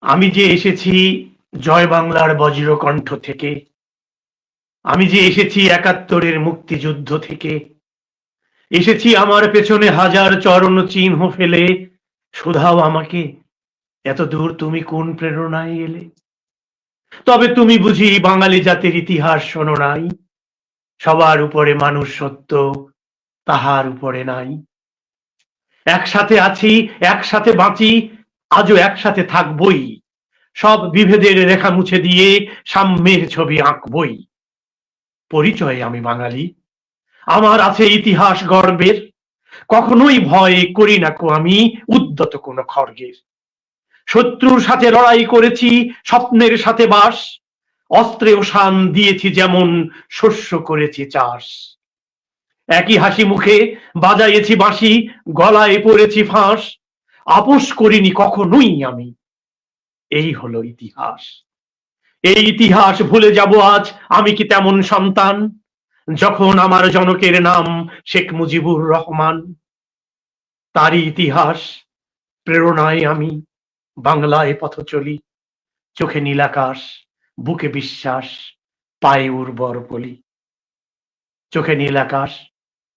আমি যে এসেছি জয় বাংলার বজ্রকণ্ঠ থেকে, আমি যে এসেছি ৭১-এর মুক্তিযুদ্ধ থেকে, এসেছি আমার পেছনে হাজার চরণ চিহ্ন ফেলে, শুধাও আমাকে এত দূর তুমি কোন প্রেরণায় এলে? তবে তুমি বুঝি বাঙালি জাতির ইতিহাস শোনো নাই? সবার উপরে মানুষ সত্য, তাহার উপরে নাই। একসাথে আছি, একসাথে বাঁচি, আজও একসাথে থাকবই। সব বিভেদের রেখা মুছে দিয়ে সাম্যের ছবি আঁকবই। পরিচয়ে আমি বাঙালি, আমার আছে ইতিহাস গর্বের, কখনোই ভয় করি না কো আমি উদ্যত কোন খড়গের। শত্রুর সাথে লড়াই করেছি, স্বপ্নের সাথে বাস, অস্ত্রেও শান দিয়েছি যেমন শস্য করেছি চাষ। একই হাসি মুখে বাজাইয়েছি বাঁশি, গলায় পড়েছি ফাঁস, আপোষ করিনি কখনোই আমি। এই হলো ইতিহাস। এই ইতিহাস ভুলে যাব আজ আমি কি তেমন সন্তান, যখন আমার জনকের নাম শেখ মুজিবুর রহমান। তারই ইতিহাস প্রেরণায় আমি বাংলায় পথ চলি, চোখে নীল আকাশ, বুকে বিশ্বাস, পায়ে উর্বর পলি। চোখে নীল আকাশ,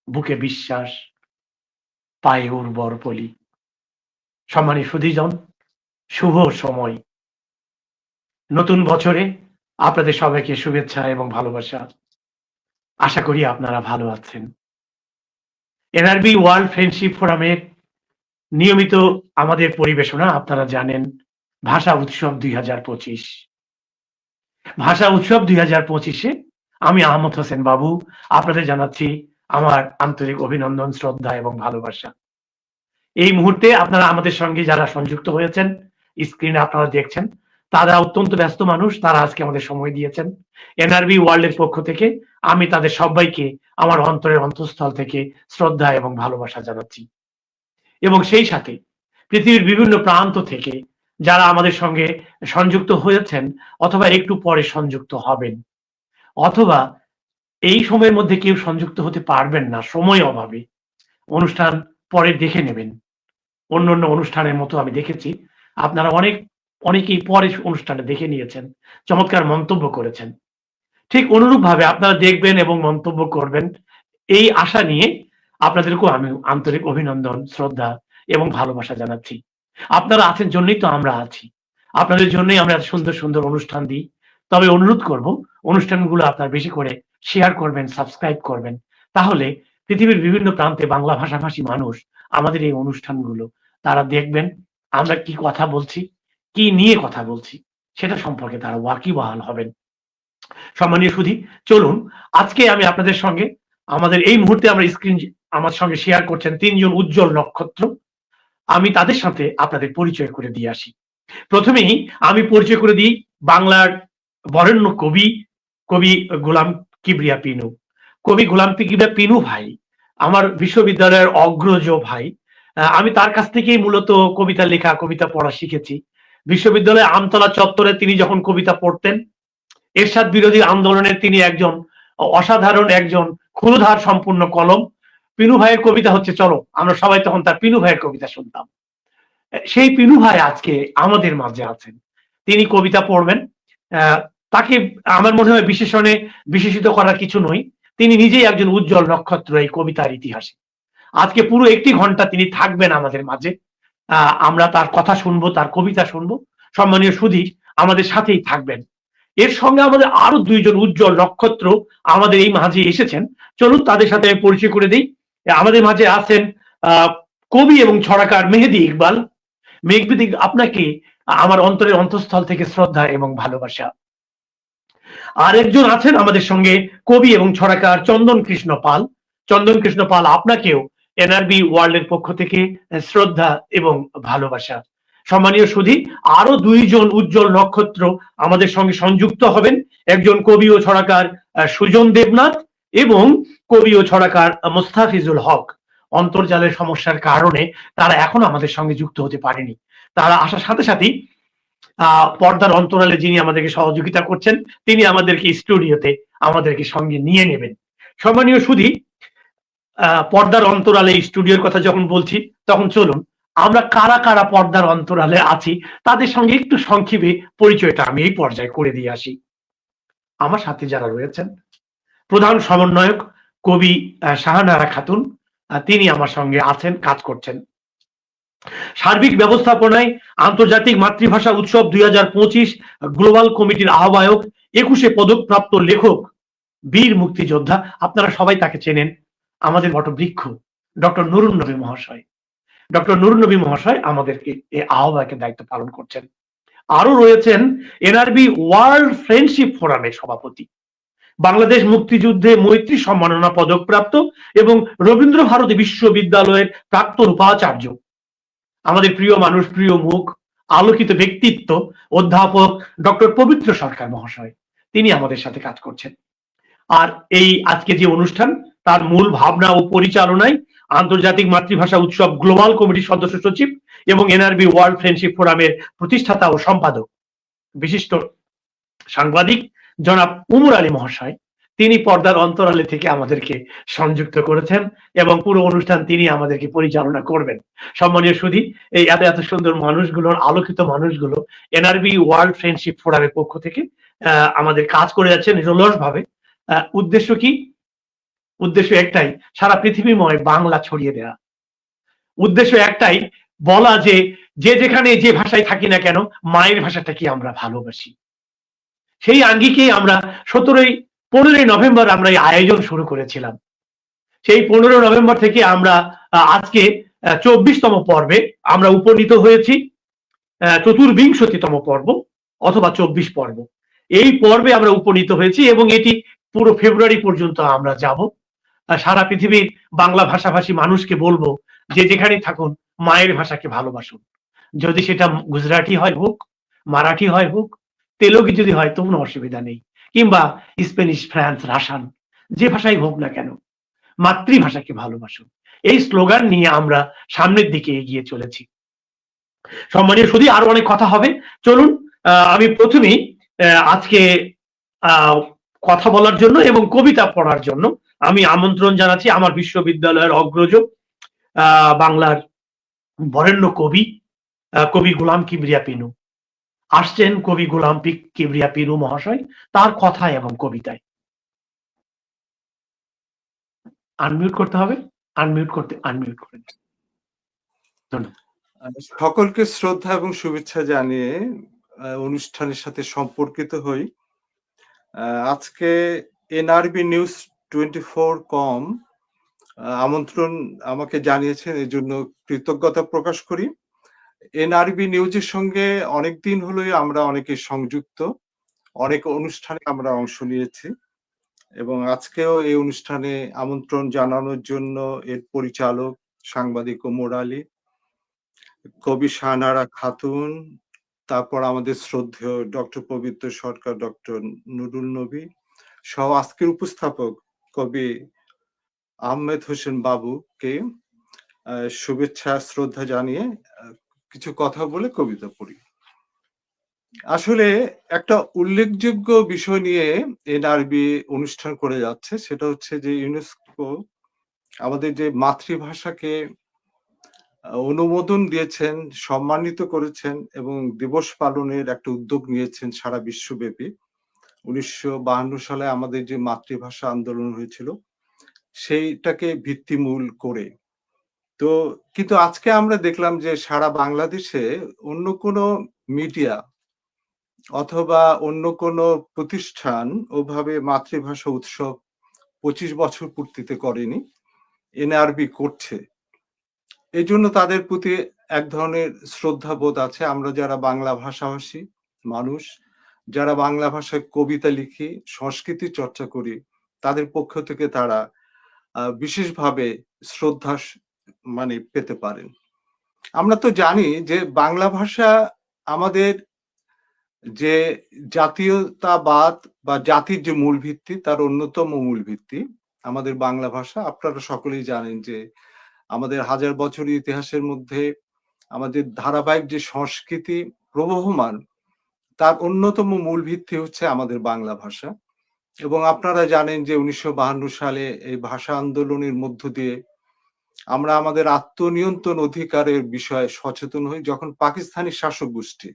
বুকে বিশ্বাস, পায়ে উর্বর পলি। সম্মানিত সুধীজন, শুভ সময়। নতুন বছরে আপনাদের সবাইকে শুভেচ্ছা এবং ভালোবাসা। আশা করি আপনারা ভালো আছেন। এনআরবি ওয়ার্ল্ড ফ্রেন্ডশিপ ফোরামের নিয়মিত আমাদের পরিবেশনা আপনারা জানেন, ভাষা উৎসব ২০২৫। ভাষা উৎসব ২০২৫-এ আমি আহমদ হোসেন বাবু আপনাদের জানাচ্ছি আমার আন্তরিক অভিনন্দন, শ্রদ্ধা এবং ভালোবাসা। এই মুহূর্তে আপনারা আমাদের সঙ্গে যারা সংযুক্ত হয়েছেন, স্ক্রিনে আপনারা দেখছেন, তারা অত্যন্ত ব্যস্ত মানুষ, তারা আজকে আমাদের সময় দিয়েছেন। এনআরবি ওয়ার্ল্ডের পক্ষ থেকে আমি তাদের সবাইকে আমার অন্তরের অন্তঃস্থল থেকে শ্রদ্ধা এবং ভালোবাসা জানাচ্ছি। এবং সেই সাথে পৃথিবীর বিভিন্ন প্রান্ত থেকে যারা আমাদের সঙ্গে সংযুক্ত হয়েছেন অথবা একটু পরে সংযুক্ত হবেন, অথবা এই সময়ের মধ্যে কেউ সংযুক্ত হতে পারবেন না সময় অভাবে, অনুষ্ঠান পরে দেখে নেবেন। অন্যান্য অনুষ্ঠানের মতো আমি দেখেছি আপনারা অনেকেই পরে অনুষ্ঠানটা দেখে নিয়েছেন, চমৎকার মন্তব্য করেছেন। ঠিক অনুরূপভাবে আপনারা দেখবেন এবং মন্তব্য করবেন, এই আশা নিয়ে আপনাদেরকেও আমি আন্তরিক অভিনন্দন, শ্রদ্ধা এবং ভালোবাসা জানাচ্ছি। আপনারা আছেন জন্যই তো আমরা আছি। আপনাদের জন্যই আমরা সুন্দর, সুন্দর অনুষ্ঠান দিই। তবে অনুরোধ করব অনুষ্ঠানগুলো আপনারা বেশি করে শেয়ার করবেন, সাবস্ক্রাইব করবেন। তাহলে পৃথিবীর বিভিন্ন প্রান্তে বাংলা ভাষাভাষী মানুষ আমাদের এই অনুষ্ঠানগুলো তারা দেখবেন, আমরা কি কথা বলছি, কি নিয়ে কথা বলছি, সেটা সম্পর্কে তারা ওয়াকিবহাল হবেন। সম্মানীয় সুধী, চলুন আজকে আমি আপনাদের সঙ্গে আমাদের এই মুহূর্তে আমরা স্ক্রিন আমার সঙ্গে শেয়ার করছেন ৩ জন উজ্জ্বল নক্ষত্র। আমি তাদের সাথে আপনাদের পরিচয় করে দিয়ে আসি। প্রথমেই আমি পরিচয় করে দিই বাংলার বরেণ্য কবি গোলাম কিবরিয়া পিনু। কবি গোলাম কিবরিয়া পিনু ভাই আমার বিশ্ববিদ্যালয়ের অগ্রজ ভাই। আমি তার কাছ থেকেই মূলত কবিতা লেখা, কবিতা পড়া শিখেছি। বিশ্ববিদ্যালয়ে আমতলা চত্বরে তিনি যখন কবিতা পড়তেন, এরশাদ বিরোধী আন্দোলনের তিনি একজন অসাধারণ একজন ক্ষুরধার সম্পূর্ণ কলম। পিনু ভাইয়ের কবিতা হচ্ছে চলো, আমরা সবাই তখন তার পিনু ভাইয়ের কবিতা শুনতাম। সেই পিনু ভাই আজকে আমাদের মাঝে আছেন, তিনি কবিতা পড়বেন। তাকে আমার মনে হয় বিশেষিত করার কিছু নয়, তিনি নিজেই একজন উজ্জ্বল নক্ষত্র এই কবিতার ইতিহাসে। আজকে পুরো ১টি ঘন্টা তিনি থাকবেন আমাদের মাঝে। আমরা তার কথা শুনবো, তার কবিতা শুনবো। সম্মানীয় সুধী আমাদের সাথেই থাকবেন। এর সঙ্গে আমাদের আরো ২ জন উজ্জ্বল নক্ষত্র আমাদের এই মাঝে এসেছেন। চলুন তাদের সাথে আমি পরিচয় করে দিই। আমাদের মাঝে আছেন কবি এবং ছড়াকার মেহেদী ইকবাল। মেঘবিদি, আপনাকে আমার অন্তরের অন্তঃস্থল থেকে শ্রদ্ধা এবং ভালোবাসা। আরেকজন আছেন আমাদের সঙ্গে কবি এবং ছড়াকার চন্দন কৃষ্ণ পাল। চন্দন কৃষ্ণ পাল, আপনাকেও এনআরবি ওয়ার্ল্ডের পক্ষ থেকে শ্রদ্ধা এবং ভালোবাসা। সম্মানীয় সুধী, আরো ২ জন উজ্জ্বল নক্ষত্র আমাদের সঙ্গে সংযুক্ত হবেন। একজন কবি ও ছড়াকার সুজন দেবনাথ এবং কবি ও ছড়াকার মোস্তাফিজুল হক। অন্তর্জালের সমস্যার কারণে তারা এখনো আমাদের সঙ্গে যুক্ত হতে পারেনি। তারা আসার সাথে সাথেই পর্দার অন্তরালে যিনি আমাদেরকে সহযোগিতা করছেন, তিনি আমাদেরকে স্টুডিওতে আমাদেরকে সঙ্গে নিয়ে নেবেন। সম্মানীয় সুধী, পর্দার অন্তরালে স্টুডিওর কথা যখন বলছি, তখন চলুন আমরা কারা কারা পর্দার অন্তরালে আছি তাদের সঙ্গে একটু সংক্ষেপে পরিচয়টা আমি এই পর্যায়ে করে দিয়ে আসি। আমার সাথে যারা রয়েছেন, প্রধান সমন্বয়ক কবি শাহানারা খাতুন, তিনি আমার সঙ্গে আছেন, কাজ করছেন। সার্বিক ব্যবস্থাপনায় আন্তর্জাতিক মাতৃভাষা উৎসব 2025 গ্লোবাল কমিটির আহ্বায়ক, 21 পদকপ্রাপ্ত লেখক, বীর মুক্তিযোদ্ধা, আপনারা সবাই তাকে চেনেন, আমাদের বটবৃক্ষ ডক্টর নুরুন নবী মহাশয়। ডক্টর নুরুন নবী মহাশয় আমাদেরকে এই আহ্বায়কের দায়িত্ব পালন করছেন। আরো রয়েছেন এনআরবি ওয়ার্ল্ড ফ্রেন্ডশিপ ফোরামের সভাপতি, বাংলাদেশ মুক্তিযুদ্ধে মৈত্রী সম্মাননা পদকপ্রাপ্ত এবং রবীন্দ্র ভারতী বিশ্ববিদ্যালয়ের প্রাক্তন উপাচার্য, আমাদের প্রিয় মানুষ, প্রিয় মুখ, আলোকিত ব্যক্তিত্ব অধ্যাপক ডক্টর পবিত্র সরকার মহাশয়, তিনি আমাদের সাথে কাজ করছেন। আর এই আজকে যে অনুষ্ঠান, তার মূল ভাবনা ও পরিচালনায় আন্তর্জাতিক মাতৃভাষা উৎসব গ্লোবাল কমিটির সদস্য সচিব এবং এনআরবি ওয়ার্ল্ড ফ্রেন্ডশিপ ফোরামের প্রতিষ্ঠাতা ও সম্পাদক, বিশিষ্ট সাংবাদিক জনাব উমর আলী মহাশয়, তিনি পর্দার অন্তরালে থেকে আমাদেরকে সংযুক্ত করেছেন এবং পুরো অনুষ্ঠান তিনি আমাদেরকে পরিচালনা করবেন। সম্মানীয় সুধী, এই এত এত সুন্দর মানুষগুলোর, আলোকিত মানুষগুলো এনআরবি ওয়ার্ল্ড ফ্রেন্ডশিপ ফোরামের পক্ষ থেকে আমাদের কাজ করে যাচ্ছে নিরলস ভাবে। উদ্দেশ্য কি? উদ্দেশ্য একটাই, সারা পৃথিবীময় বাংলা ছড়িয়ে দেওয়া। উদ্দেশ্য একটাই, বলা যে যে যেখানে যে ভাষায় থাকি না কেন, মায়ের ভাষাটা কি আমরা ভালোবাসি। সেই আঙ্গিকে আমরা 15ই নভেম্বর আমরা এই আয়োজন শুরু করেছিলাম। সেই 15 নভেম্বর থেকে আমরা আজকে 24তম পর্বে আমরা উপনীত হয়েছি, চতুর্বিংশতিতম পর্ব অথবা 24 পর্ব। এই পর্বে আমরা উপনীত হয়েছি এবং এটি পুরো ফেব্রুয়ারি পর্যন্ত আমরা যাব। সারা পৃথিবীর বাংলা ভাষাভাষী মানুষকে বলবো যে যেখানেই থাকুন মায়ের ভাষাকে ভালোবাসুন। যদি সেটা গুজরাটি হয় হোক, মারাঠি হয় হোক, তেলুগু যদি হয় তো কোনো অসুবিধা নেই, কিংবা স্প্যানিশ, ফ্রান্স, রাশান, যে ভাষাই হোক না কেন, মাতৃভাষাকে ভালোবাসুন। এই স্লোগান নিয়ে আমরা সামনের দিকে এগিয়ে চলেছি। সম্মানীয় সুধী, আরো অনেক কথা হবে, চলুন আমি প্রথমেই আজকে কথা বলার জন্য এবং কবিতা পড়ার জন্য আমি আমন্ত্রণ জানাচ্ছি আমার বিশ্ববিদ্যালয়ের অগ্রজ, বাংলার বরেণ্য কবি, কবি গোলাম কিবরিয়া পিনু। আসছেন কবি গোলাম কিবরিয়া পিনু মহাশয়, তার কথায় এবং কবিতায়। আনমিউট করতে হবে, আনমিউট করে ধন্যবাদ। সকলকে শ্রদ্ধা এবং শুভেচ্ছা জানিয়ে অনুষ্ঠানের সাথে সম্পর্কিত হই। আজকে এনআরবি নিউজ 24com আমন্ত্রণ আমাকে জানিয়েছেন, এর জন্য কৃতজ্ঞতা প্রকাশ করি। এনআরবি নিউজের সঙ্গে অনেকদিন হলোই আমরা অনেকে সংযুক্ত, অনেক অনুষ্ঠানে আমরা অংশ নিয়েছি এবং আজকেও এই অনুষ্ঠানে আমন্ত্রণ জানানোর জন্য এর পরিচালক সাংবাদিক ওমর আলী, কবি শাহানারা খাতুন, তারপর আমাদের শ্রদ্ধেয় ডক্টর পবিত্র সরকার, ডক্টর নুরুল নবী সহ আজকের উপস্থাপক কবি আহমেদ হোসেন বাবুকে শুভেচ্ছা শ্রদ্ধা জানিয়ে কিছু কথা বলে কবিতা পড়ি। আসলে একটা উল্লেখযোগ্য বিষয় নিয়ে এনআরবি অনুষ্ঠান করে যাচ্ছে, সেটা হচ্ছে যে ইউনেস্কো আমাদের যে মাতৃভাষাকে অনুমোদন দিয়েছেন, সম্মানিত করেছেন এবং দিবস পালনের একটা উদ্যোগ নিয়েছেন সারা বিশ্বব্যাপী। 1952 সালে আমাদের যে মাতৃভাষা আন্দোলন হয়েছিল সেইটাকে ভিত্তিমূল করে। তো কিন্তু আজকে আমরা দেখলাম যে সারা বাংলাদেশে অন্য কোনো মিডিয়া অথবা অন্য কোনো প্রতিষ্ঠান ওভাবে মাতৃভাষা উৎসব 25 বছর পূর্তিতে করেনি, এনআরবি করছে। এই জন্য তাদের প্রতি এক ধরনের শ্রদ্ধাবোধ আছে। আমরা যারা বাংলা ভাষাভাষী মানুষ, যারা বাংলা ভাষায় কবিতা লিখি, সংস্কৃতি চর্চা করি, তাদের পক্ষ থেকে তারা বিশেষভাবে শ্রদ্ধা মানে পেতে পারেন। আমরা তো জানি যে বাংলা ভাষা আমাদের যে জাতীয়তাবাদ বা জাতির যে মূল ভিত্তি, তার অন্যতম মূল ভিত্তি আমাদের বাংলা ভাষা। আপনারা সকলেই জানেন যে আমাদের হাজার বছরের ইতিহাসের মধ্যে আমাদের ধারাবাহিক যে সংস্কৃতি প্রবহমান, তার অন্যতম মূল ভিত্তি হচ্ছে আমাদের বাংলা ভাষা। এবং আপনারা জানেন যে 1952 সালে এই ভাষা আন্দোলনের মধ্য দিয়ে আমরা আমাদের আত্মনিয়ন্ত্রণ অধিকারের বিষয়ে সচেতন হই যখন পাকিস্তানি শাসক গোষ্ঠী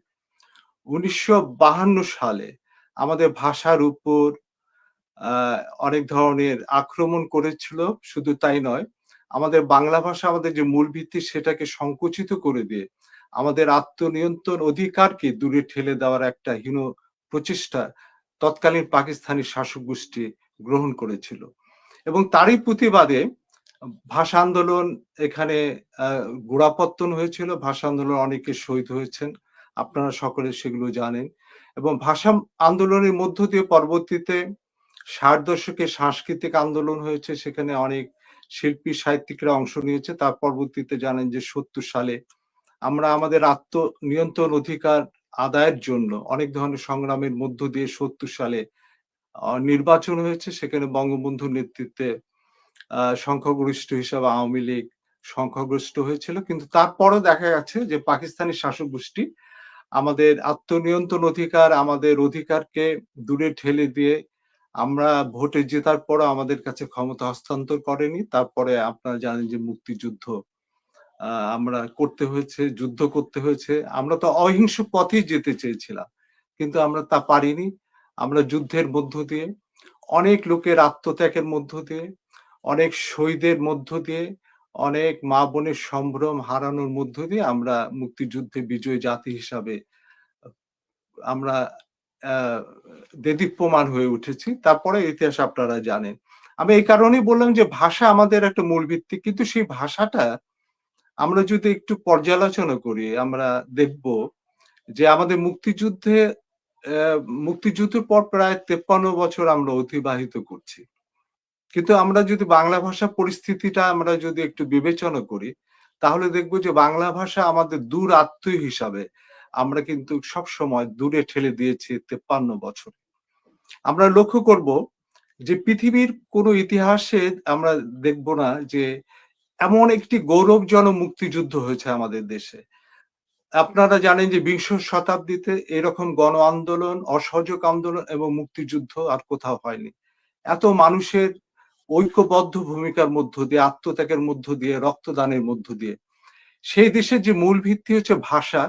১৯৫২ সালে আমাদের ভাষার উপর অনেক ধরনের আক্রমণ করেছিল। শুধু তাই নয়, আমাদের বাংলা ভাষা আমাদের যে মূল ভিত্তি সেটাকে সংকুচিত করে দিয়ে আমাদের আত্মনিয়ন্ত্রণ অধিকারকে দূরে ঠেলে দেওয়ার একটা হীন প্রচেষ্টা তৎকালীন পাকিস্তানি শাসক গোষ্ঠী গ্রহণ করেছিল। এবং তারই প্রতিবাদে ভাষা আন্দোলন এখানে গোড়াপত্তন হয়েছিল। ভাষা আন্দোলনে অনেকে শহীদ হয়েছেন। আপনারা সকলে সেগুলো জানেন। এবং ভাষা আন্দোলনের মধ্য দিয়ে পরবর্তীতে ৬০ দশকে সাংস্কৃতিক আন্দোলন হয়েছে। সেখানে অনেক শিল্পী সাহিত্যিকরা অংশ নিয়েছে। তার পরবর্তীতে জানেন যে ৭০ সালে আমরা আমাদের আত্মনিয়ন্ত্রণ অধিকার আদায়ের জন্য অনেক ধরনের সংগ্রামের মধ্য দিয়ে ৭০ সালে নির্বাচন হয়েছে। সেখানে বঙ্গবন্ধুর নেতৃত্বে সংখ্যাগরিষ্ঠ হিসাবে আওয়ামী লীগ সংখ্যাগরিষ্ঠ হয়েছিল। কিন্তু তারপরও দেখা গেছে যে পাকিস্তানি শাসক গোষ্ঠী আমাদের আত্মনিয়ন্ত্রণ অধিকার, আমাদের অধিকারকে দূরে ঠেলে দিয়ে আমরা ভোটে জেতার পরও আমাদের কাছে ক্ষমতা হস্তান্তর করেনি। তারপরে আপনারা জানেন যে মুক্তিযুদ্ধ আমরা করতে হয়েছে, যুদ্ধ করতে হয়েছে। আমরা তো অহিংস পথেই যেতে চেয়েছিলাম। কিন্তু আমরা তা পারিনি। আমরা যুদ্ধের মধ্য দিয়ে, অনেক লোকের আত্মত্যাগের মধ্য দিয়ে, অনেক শহীদের মধ্য দিয়ে, অনেক মা-বোনের সম্ভ্রম হারানোর মধ্য দিয়ে আমরা মুক্তিযুদ্ধে বিজয়ী জাতি হিসাবে আমরা আ দেদীপ্যমান হয়ে উঠেছি। তারপরে ইতিহাস আপনারা জানেন। আমি এই কারণেই বললাম যে ভাষা আমাদের একটা মূল ভিত্তি। কিন্তু সেই ভাষাটা আমরা যদি একটু পর্যালোচনা করি, আমরা দেখব যে আমাদের মুক্তিযুদ্ধে মুক্তিযুদ্ধের পর প্রায় ৫৩ বছর আমরা অতিবাহিত করছি। কিন্তু আমরা যদি বাংলা ভাষার পরিস্থিতিটা আমরা যদি একটু বিবেচনা করি, তাহলে দেখব যে বাংলা ভাষা আমাদের দূর আত্মীয় হিসাবে আমরা কিন্তু সবসময় দূরে ঠেলে দিয়েছি ৫৩ বছর। আমরা লক্ষ্য করব যে পৃথিবীর কোনো ইতিহাসে আমরা দেখব না যে এমন একটি গৌরবজনক মুক্তিযুদ্ধ হয়েছে আমাদের দেশে। আপনারা জানেন যে বিংশ শতাব্দীতে এরকম গণ আন্দোলন, অসহযোগ আন্দোলন এবং মুক্তিযুদ্ধ আর কোথাও হয়নি। এত মানুষের ঐক্যবদ্ধ ভূমিকার মধ্য দিয়ে, আত্মত্যাগের মধ্য দিয়ে, রক্তদানের মধ্য দিয়ে। সেই দেশের যে মূল ভিত্তি হচ্ছে ভাষা,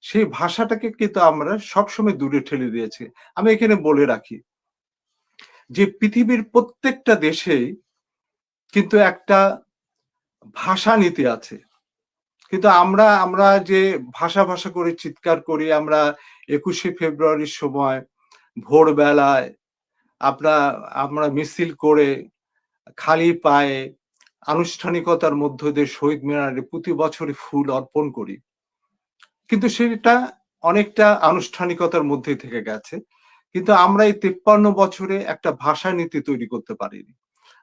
সেই ভাষাটাকে কিন্তু আমরা সবসময় দূরে ঠেলে দিয়েছি। আমি এখানে বলে রাখি যে পৃথিবীর প্রত্যেকটা দেশেই কিন্তু একটা ভাষা নীতি আছে। কিন্তু আমরা যে ভাষা করে চিৎকার করি, আমরা ২১শে ফেব্রুয়ারির সময় ভোরবেলায় আপনা আমরা মিছিল করে খালি পায়ে আনুষ্ঠানিকতার মধ্য দিয়ে শহীদ মিনারে প্রতি বছরই ফুল অর্পণ করি। কিন্তু সেটা অনেকটা আনুষ্ঠানিকতার মধ্যেই থেকে গেছে। কিন্তু আমরা এই ৫৩ বছরে একটা ভাষা নীতি তৈরি করতে পারিনি।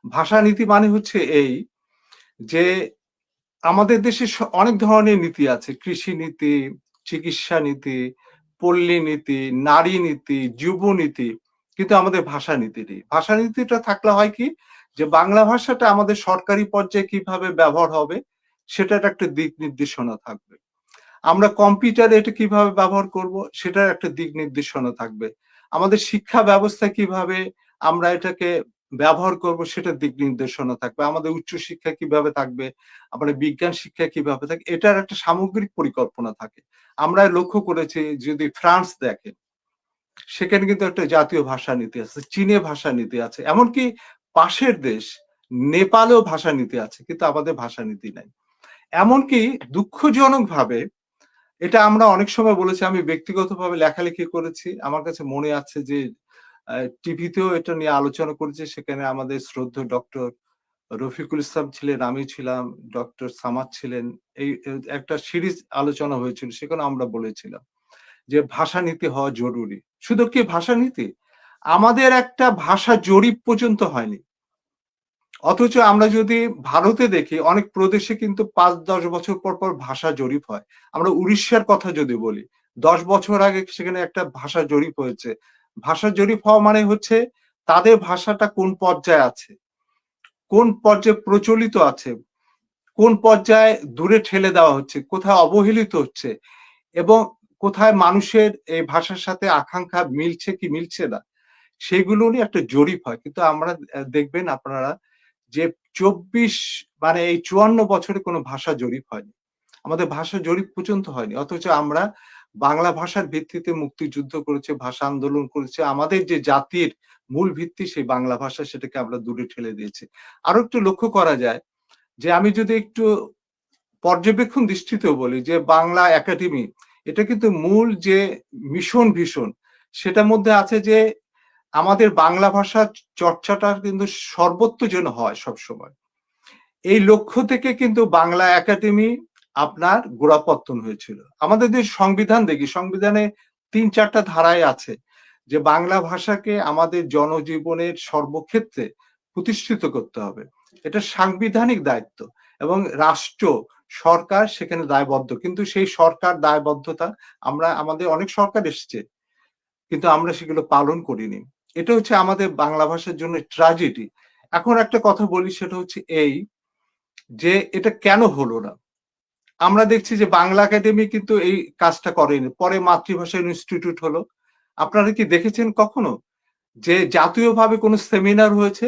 ভাষা নীতি মানে হচ্ছে এই যে আমাদের দেশে অনেক ধরনের নীতি আছে। কৃষি নীতি, চিকিৎসা নীতি, পল্লী নীতি, নারী নীতি, যুব নীতি। কিন্তু আমাদের ভাষা নীতি নেই। ভাষা নীতিটা থাকলে হয় কি? যে বাংলা ভাষাটা আমাদের সরকারি পর্যায়ে কিভাবে ব্যবহার হবে সেটার একটা দিক নির্দেশনা থাকবে। আমরা কম্পিউটারে এটা কিভাবে ব্যবহার করব সেটার একটা দিক নির্দেশনা থাকবে। আমাদের শিক্ষা ব্যবস্থায় কিভাবে আমরা এটাকে ব্যবহার করব সেটার দিক নির্দেশনা থাকবে। আমাদের উচ্চশিক্ষা কিভাবে থাকবে, আমাদের বিজ্ঞান শিক্ষা কিভাবে থাকবে এটার একটা সামগ্রিক পরিকল্পনা থাকে। আমরা লক্ষ্য করেছি যদি ফ্রান্স দেখেন, সেখানে কিন্তু একটা জাতীয় ভাষা নীতি আছে, চীনে ভাষা নীতি আছে। এমনকি পাশের দেশ নেপালেও ভাষা নীতি আছে। কিন্তু আমাদের ভাষা নীতি নাই। এমনকি দুঃখজনকভাবে এটা আমরা অনেক সময় বলেছি, আমি ব্যক্তিগতভাবে লেখালেখি করেছি। আমার কাছে মনে আছে যে টিভিতেও এটা নিয়ে আলোচনা করেছি। সেখানে আমাদের শ্রদ্ধেয় ডক্টর রফিকুল ইসলাম ছিলেন, আমি ছিলাম, ডক্টর সামাদ ছিলেন। এই একটা সিরিজ আলোচনা হয়েছিল। সেখানে আমরা বলেছিলাম যে ভাষা নীতি হওয়া জরুরি। শুধু কি ভাষা নীতি? আমাদের একটা ভাষা জরিপ পর্যন্ত হয়নি। অথচ আমরা যদি ভারতে দেখি অনেক প্রদেশে কিন্তু ৫-১০ বছর পর ভাষা জরিপ হয়। আমরা উড়িষ্যার কথা যদি বলি, ১০ বছর আগে সেখানে একটা ভাষা জরিপ হয়েছে। ভাষা জরিপ হওয়া মানে হচ্ছে তাদের ভাষাটা কোন পর্যায়ে আছে, কোন পর্যায়ে প্রচলিত আছে, কোন পর্যায়ে দূরে ঠেলে দেওয়া হচ্ছে, কোথায় অবহেলিত হচ্ছে এবং কোথায় মানুষের এই ভাষার সাথে আকাঙ্ক্ষা মিলছে কি মিলছে না, সেগুলো নিয়ে একটা জরিপ হয়। কিন্তু আমরা দেখবেন আপনারা যে মানে এই 54 বছরে কোনো ভাষা জরিপ হয়নি। আমাদের ভাষা জরিপ পর্যন্ত হয়নি। অথচ আমরা বাংলা ভাষার ভিত্তিতে মুক্তিযুদ্ধ করেছি, ভাষা আন্দোলন করেছি। আমাদের যে জাতির মূল ভিত্তি সেই বাংলা ভাষা, সেটাকে আমরা দূরে ঠেলে দিয়েছি। আরো একটু লক্ষ্য করা যায় যে আমি যদি একটু পর্যবেক্ষণ দৃষ্টিতেও বলি যে বাংলা একাডেমি এটা কিন্তু মূল যে মিশন ভীষণ সেটার মধ্যে আছে যে আমাদের বাংলা ভাষা চর্চাটা কিন্তু সর্বত্র যেন হয় সবসময়। এই লক্ষ্য থেকে কিন্তু বাংলা একাডেমি আপনার গোড়াপত্তন হয়েছিল। আমাদের যে সংবিধান দেখি, সংবিধানে ৩-৪টা ধারায় আছে যে বাংলা ভাষাকে আমাদের জনজীবনের সর্বক্ষেত্রে প্রতিষ্ঠিত করতে হবে। এটা সাংবিধানিক দায়িত্ব এবং রাষ্ট্র সরকার সেখানে দায়বদ্ধ। কিন্তু সেই সরকার দায়বদ্ধতা আমাদের অনেক সরকার এসছে, কিন্তু আমরা সেগুলো পালন করিনি। এটা হচ্ছে আমাদের বাংলা ভাষার জন্য ট্র্যাজেডি। এখন একটা কথা বলি, সেটা হচ্ছে এই যে এটা কেন হলো না? আমরা দেখছি যে বাংলা একাডেমি কিন্তু এই কাজটা করেনি। পরে মাতৃভাষা ইনস্টিটিউট হলো। আপনারা কি দেখেছেন কখনো যে জাতীয়ভাবে কোনো সেমিনার হয়েছে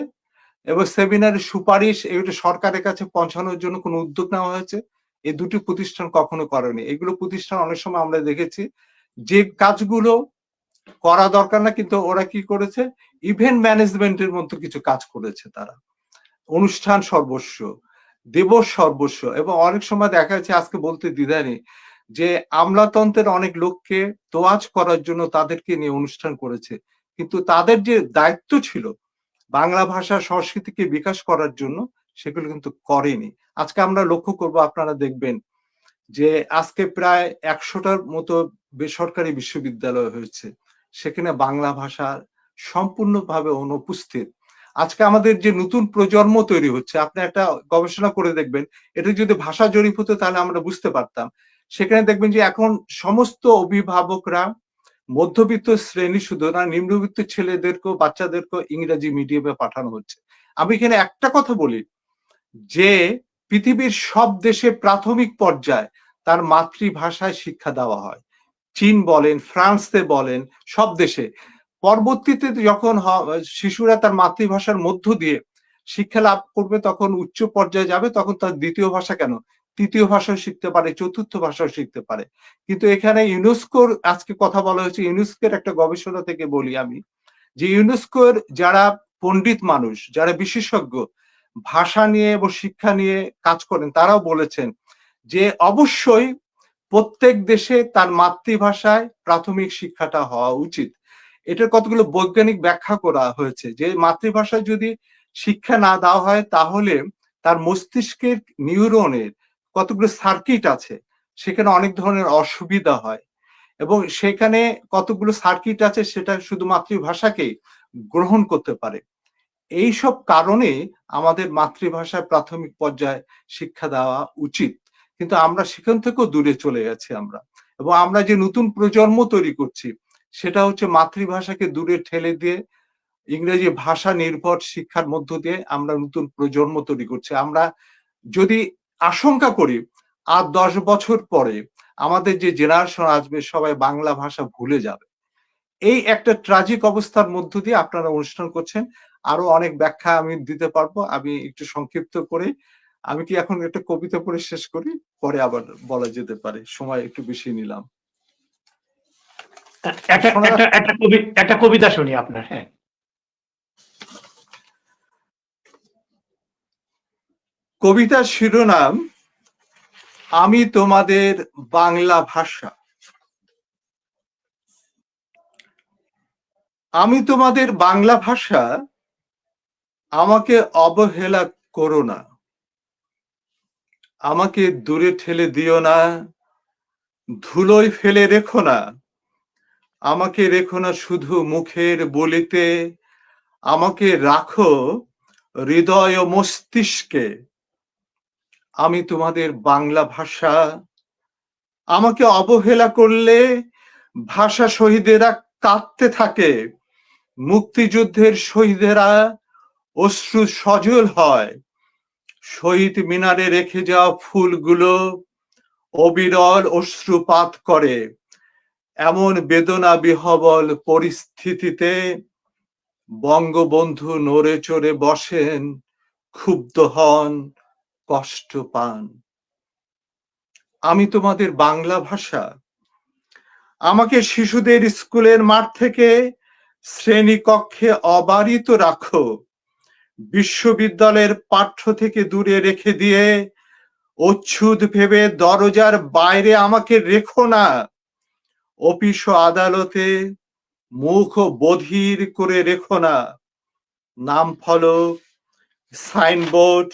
এবং সেমিনারের সুপারিশ এগুলো সরকারের কাছে পৌঁছানোর জন্য কোনো উদ্যোগ নেওয়া হয়েছে? এই দুটি প্রতিষ্ঠান কখনো করেনি। এগুলো প্রতিষ্ঠান অনেক সময় আমরা দেখেছি যে কাজগুলো করা দরকার না, কিন্তু ওরা কি করেছে? ইভেন্ট ম্যানেজমেন্টের মতো কিছু কাজ করেছে তারা। অনুষ্ঠান সর্বস্ব, দিবস সর্বস্ব, এবং অনেক সময় দেখা যাচ্ছে, আজকে বলতে দ্বিধা নেই, যে আমলাতন্ত্রের অনেক লোককে তোয়াজ করার জন্য তাদেরকে নিয়ে অনুষ্ঠান করেছে, কিন্তু তাদের যে দায়িত্ব ছিল বাংলা ভাষা সংস্কৃতিকে বিকাশ করার জন্য সেগুলো কিন্তু করেনি। আজকে আমরা লক্ষ্য করব, আপনারা দেখবেন যে আজকে প্রায় 100টার মতো বেসরকারি বিশ্ববিদ্যালয় হয়েছে, সেখানে বাংলা ভাষা সম্পূর্ণভাবে অনুপস্থিত। আজকে আমাদের যে নতুন প্রজন্ম তৈরি হচ্ছে, আপনি একটা গবেষণা করে দেখবেন, এটা যদি ভাষা জরিপ হতো তাহলে আমরা বুঝতে পারতাম। সেখানে দেখবেন যে এখন সমস্ত অভিভাবকরা মধ্যবিত্ত শ্রেণী শুধু না, নিম্নবিত্ত ছেলেদেরকেও বাচ্চাদেরকেও ইংরেজি মিডিয়ামে পাঠানো হচ্ছে। আমি এখানে একটা কথা বলি যে পৃথিবীর সব দেশে প্রাথমিক পর্যায়ে তার মাতৃভাষায় শিক্ষা দেওয়া হয়। চীন বলেন, ফ্রান্সে বলেন, সব দেশে। পরবর্তীতে যখন শিশুরা তার মাতৃভাষার মধ্য দিয়ে শিক্ষা লাভ করবে, তখন উচ্চ পর্যায়ে যাবে, তখন তার দ্বিতীয় ভাষা কেন তৃতীয় ভাষাও শিখতে পারে, চতুর্থ ভাষাও শিখতে পারে। কিন্তু এখানে ইউনেস্কোর আজকে কথা বলা হয়েছে, ইউনেস্কোর একটা গবেষণা থেকে বলি আমি, যে ইউনেস্কোর যারা পণ্ডিত মানুষ, যারা বিশেষজ্ঞ ভাষা নিয়ে এবং শিক্ষা নিয়ে কাজ করেন, তারাও বলেছেন যে অবশ্যই প্রত্যেক দেশে তার মাতৃভাষায় প্রাথমিক শিক্ষাটা হওয়া উচিত। এটার কতগুলো বৈজ্ঞানিক ব্যাখ্যা করা হয়েছে যে মাতৃভাষায় যদি শিক্ষা না দেওয়া হয় তাহলে তার মস্তিষ্কের নিউরনের কতগুলো সার্কিট আছে, সেখানে অনেক ধরনের অসুবিধা হয়, এবং সেখানে কতগুলো সার্কিট আছে সেটা শুধু মাতৃভাষাকে গ্রহণ করতে পারে। এইসব কারণে আমাদের মাতৃভাষায় প্রাথমিক পর্যায়ে শিক্ষা দেওয়া উচিত, কিন্তু আমরা সেখান থেকেও দূরে চলে গেছি আমরা। এবং আমরা যে নতুন প্রজন্ম তৈরি করছি সেটা হচ্ছে মাতৃভাষাকে দূরে ঠেলে দিয়ে ইংরেজি ভাষা নির্ভর শিক্ষার মধ্য দিয়ে আমরা নতুন প্রজন্ম তৈরি করছি। আমরা যদি আশঙ্কা করি আর 10 বছর পরে আমাদের যে জেনারেশন আসবে সবাই বাংলা ভাষা ভুলে যাবে। এই একটা ট্রাজিক অবস্থার মধ্য দিয়ে আপনারা অনুষ্ঠান করছেন। আরো অনেক ব্যাখ্যা আমি দিতে পারবো, আমি একটু সংক্ষিপ্ত করে, আমি কি এখন একটা কবিতা পড়ে শেষ করি, পরে আবার বলা যেতে পারে, সময় একটু বেশি নিলাম। একটা কবিতা শুনি আপনার। হ্যাঁ, কবিতার শিরোনাম আমি তোমাদের বাংলা ভাষা। আমি তোমাদের বাংলা ভাষা, আমাকে অবহেলা করো না, আমাকে দূরে ঠেলে দিও না, ধুলোয় ফেলে রেখো না, আমাকে রেখো না শুধু মুখের বলিতে, আমাকে রাখো হৃদয় ও মস্তিষ্কে। আমি তোমাদের বাংলা ভাষা, আমাকে অবহেলা করলে ভাষা শহীদেরা কাঁদতে থাকে, মুক্তিযুদ্ধের শহীদেরা অশ্রু সজল হয়, শহীদ মিনারে রেখে যাওয়া ফুলগুলো অবিরল অশ্রুপাত করে। এমন বেদনা বিহবল পরিস্থিতিতে বঙ্গবন্ধু নড়ে চড়ে বসেন, ক্ষুব্ধ হন, কষ্ট পান। আমি তোমাদের বাংলা ভাষা, আমাকে শিশুদের স্কুলের মাঠ থেকে শ্রেণীকক্ষে অবারিত রাখো, বিশ্ববিদ্যালয়ের পাঠ্য থেকে দূরে রেখে দিয়ে অচ্ছুত ভেবে দরজার বাইরে আমাকে রেখো না, অফিস ও আদালতে মুখ বধির করে রেখো না, নাম ফলক, সাইনবোর্ড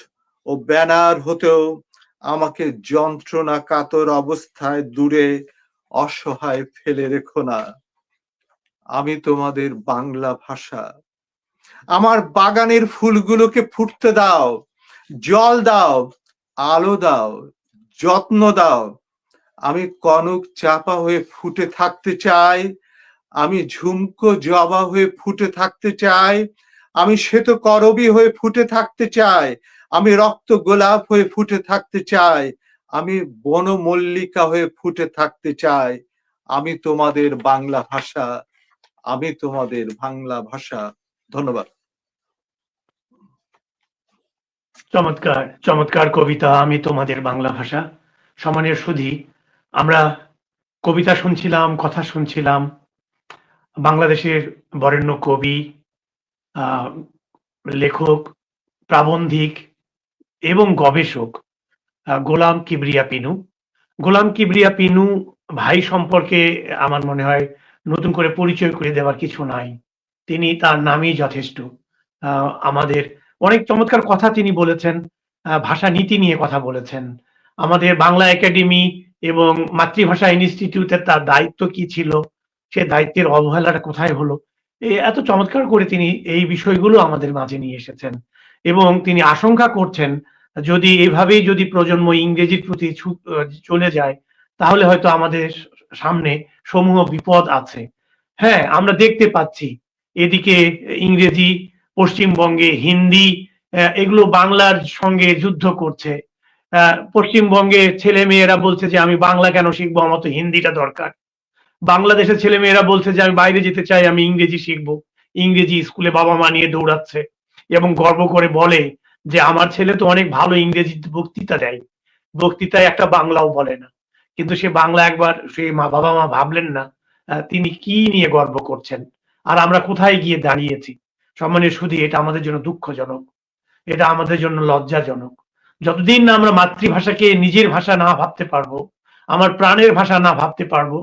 ও ব্যানার হতেও আমাকে যন্ত্রণা কাতর অবস্থায় দূরে অসহায় ফেলে রেখো না। আমি তোমাদের বাংলা ভাষা, আমার বাগানের ফুলগুলোকে ফুটতে দাও, জল দাও, আলো দাও, যত্ন দাও। আমি কনক চাপা হয়ে ফুটে থাকতে চাই, আমি ঝুমকো জবা হয়ে ফুটে থাকতে চাই, আমি শ্বেত করবী হয়ে ফুটে থাকতে চাই, আমি রক্ত গোলাপ হয়ে ফুটে থাকতে চাই, আমি বনমল্লিকা হয়ে ফুটে থাকতে চাই। আমি তোমাদের বাংলা ভাষা, আমি তোমাদের বাংলা ভাষা। ধন্যবাদ। চমৎকার চমৎকার কবিতা, আমি তোমাদের বাংলা ভাষা। সম্মানীয় সুধী, আমরা কবিতা শুনছিলাম, কথা শুনছিলাম বাংলাদেশের বরেণ্য কবি, লেখক, প্রাবন্ধিক এবং গবেষক গোলাম কিবরিয়া পিনু। গোলাম কিবরিয়া পিনু ভাই সম্পর্কে আমার মনে হয় নতুন করে পরিচয় করে দেওয়ার কিছু নাই। তিনি তার নামেই যথেষ্ট। আমাদের অনেক চমৎকার কথা তিনি বলেছেন, ভাষা নীতি নিয়ে কথা বলেছেন। আমাদের বাংলা একাডেমি এবং মাতৃভাষা ইনস্টিটিউটের তার দায়িত্ব কি ছিল, সে দায়িত্বের অবহেলাটা কোথায় হলো, এত চমৎকার করে তিনি এই বিষয়গুলো আমাদের মাঝে নিয়ে এসেছেন। এবং তিনি আশঙ্কা করছেন যদি এভাবেই যদি প্রজন্ম ইংরেজির প্রতি চলে যায়, তাহলে হয়তো আমাদের সামনে সমূহ বিপদ আছে। হ্যাঁ, আমরা দেখতে পাচ্ছি এদিকে ইংরেজি, পশ্চিমবঙ্গে হিন্দি, এগুলো বাংলার সঙ্গে যুদ্ধ করছে। পশ্চিমবঙ্গে ছেলে মেয়েরা বলছে যে আমি বাংলা কেন শিখবো, আমার তো হিন্দিটা দরকার। বাংলাদেশের ছেলে মেয়েরা বলছে যে আমি বাইরে যেতে চাই, আমি ইংরেজি শিখবো। ইংরেজি স্কুলে বাবা মা নিয়ে দৌড়াচ্ছে এবং গর্ব করে বলে যে আমার ছেলে তো অনেক ভালো ইংরেজি বক্তৃতা দেয়, বক্তৃতায় একটা বাংলাও বলে না। কিন্তু সে বাংলা একবার সে বাবা মা ভাবলেন না তিনি কি নিয়ে গর্ব করছেন, আর আমরা কোথায় গিয়ে দাঁড়িয়েছি। সম্মানীয় সুধী, এটা আমাদের জন্য দুঃখজনক, এটা আমাদের জন্য লজ্জাজনক। যতদিন না আমরা মাতৃভাষাকে নিজের ভাষা না ভাবতে পারবো, আমার প্রাণের ভাষা না ভাবতে পারবো,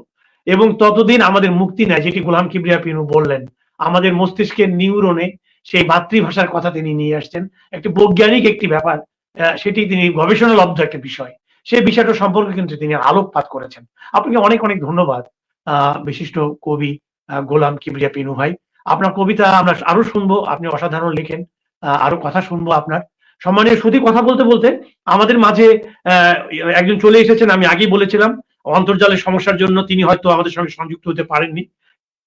এবং ততদিন আমাদের মুক্তি নেই। যেটি গোলাম কিবরিয়া পিনু বললেন, আমাদের মস্তিষ্কের নিউরনে সেই মাতৃভাষার কথা তিনি নিয়ে আসছেন। একটি বৈজ্ঞানিক একটি ব্যাপার, সেটি তিনি গবেষণালব্ধ একটা বিষয়, সেই বিষয়টা সম্পর্কে কিন্তু তিনি আলোকপাত করেছেন। আপনাকে অনেক অনেক ধন্যবাদ বিশিষ্ট কবি গোলাম কিবরিয়া পিনু ভাই। আপনার কবিতা আমরা আরো শুনবো, আপনি অসাধারণ লেখেন, আরো কথা শুনবো আপনার। সম্মানীয় সুধী, কথা বলতে বলতে আমাদের মাঝে একজন চলে এসেছেন। আমি আগেই বলেছিলাম অন্তর্জালের সমস্যার জন্য তিনি হয়তো আমাদের সঙ্গে সংযুক্ত হতে পারেননি,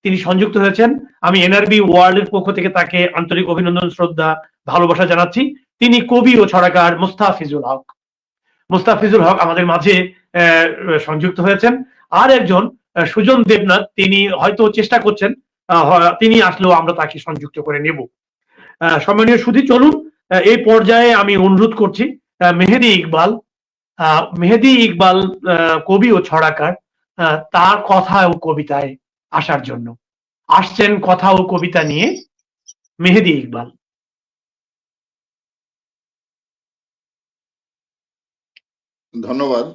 তিনি সংযুক্ত হয়েছেন। আমি এনআরবি ওয়ার্ল্ড এর পক্ষ থেকে তাকে আন্তরিক অভিনন্দন, শ্রদ্ধা, ভালোবাসা জানাচ্ছি। তিনি কবি ও ছড়াকার মুস্তাফিজুল হক। মুস্তাফিজুল হক আমাদের মাঝে সংযুক্ত হয়েছেন। আর একজন সুজন দেবনাথ, তিনি হয়তো চেষ্টা করছেন, তিনি আসলেও আমরা তাকে সংযুক্ত করে নেব। সম্মানীয় সুধী, চলুন এই পর্যায়ে আমি অনুরোধ করছি মেহেদী ইকবাল, মেহেদী ইকবাল কবি ও ছড়াকার, তার কথা ও কবিতায় আসার জন্য। আসছেন কথা ও কবিতা নিয়ে মেহেদী ইকবাল। ধন্যবাদ।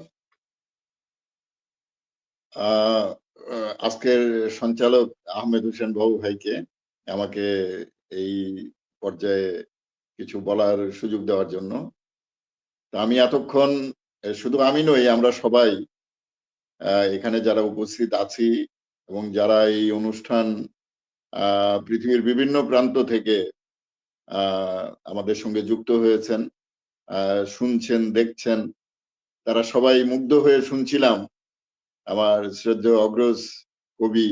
আজকের সঞ্চালক আহমেদ হোসেন বাবু ভাইকে আমাকে এই পর্যায়ে কিছু বলার সুযোগ দেওয়ার জন্য। আমি এতক্ষণ, শুধু আমি নই, আমরা সবাই এখানে যারা উপস্থিত আছি এবং যারা এই অনুষ্ঠান পৃথিবীর বিভিন্ন প্রান্ত থেকে আমাদের সঙ্গে যুক্ত হয়েছেন, শুনছেন, দেখছেন, তারা সবাই মুগ্ধ হয়ে শুনছিলাম আমার শ্রদ্ধেয় অগ্রজ কবি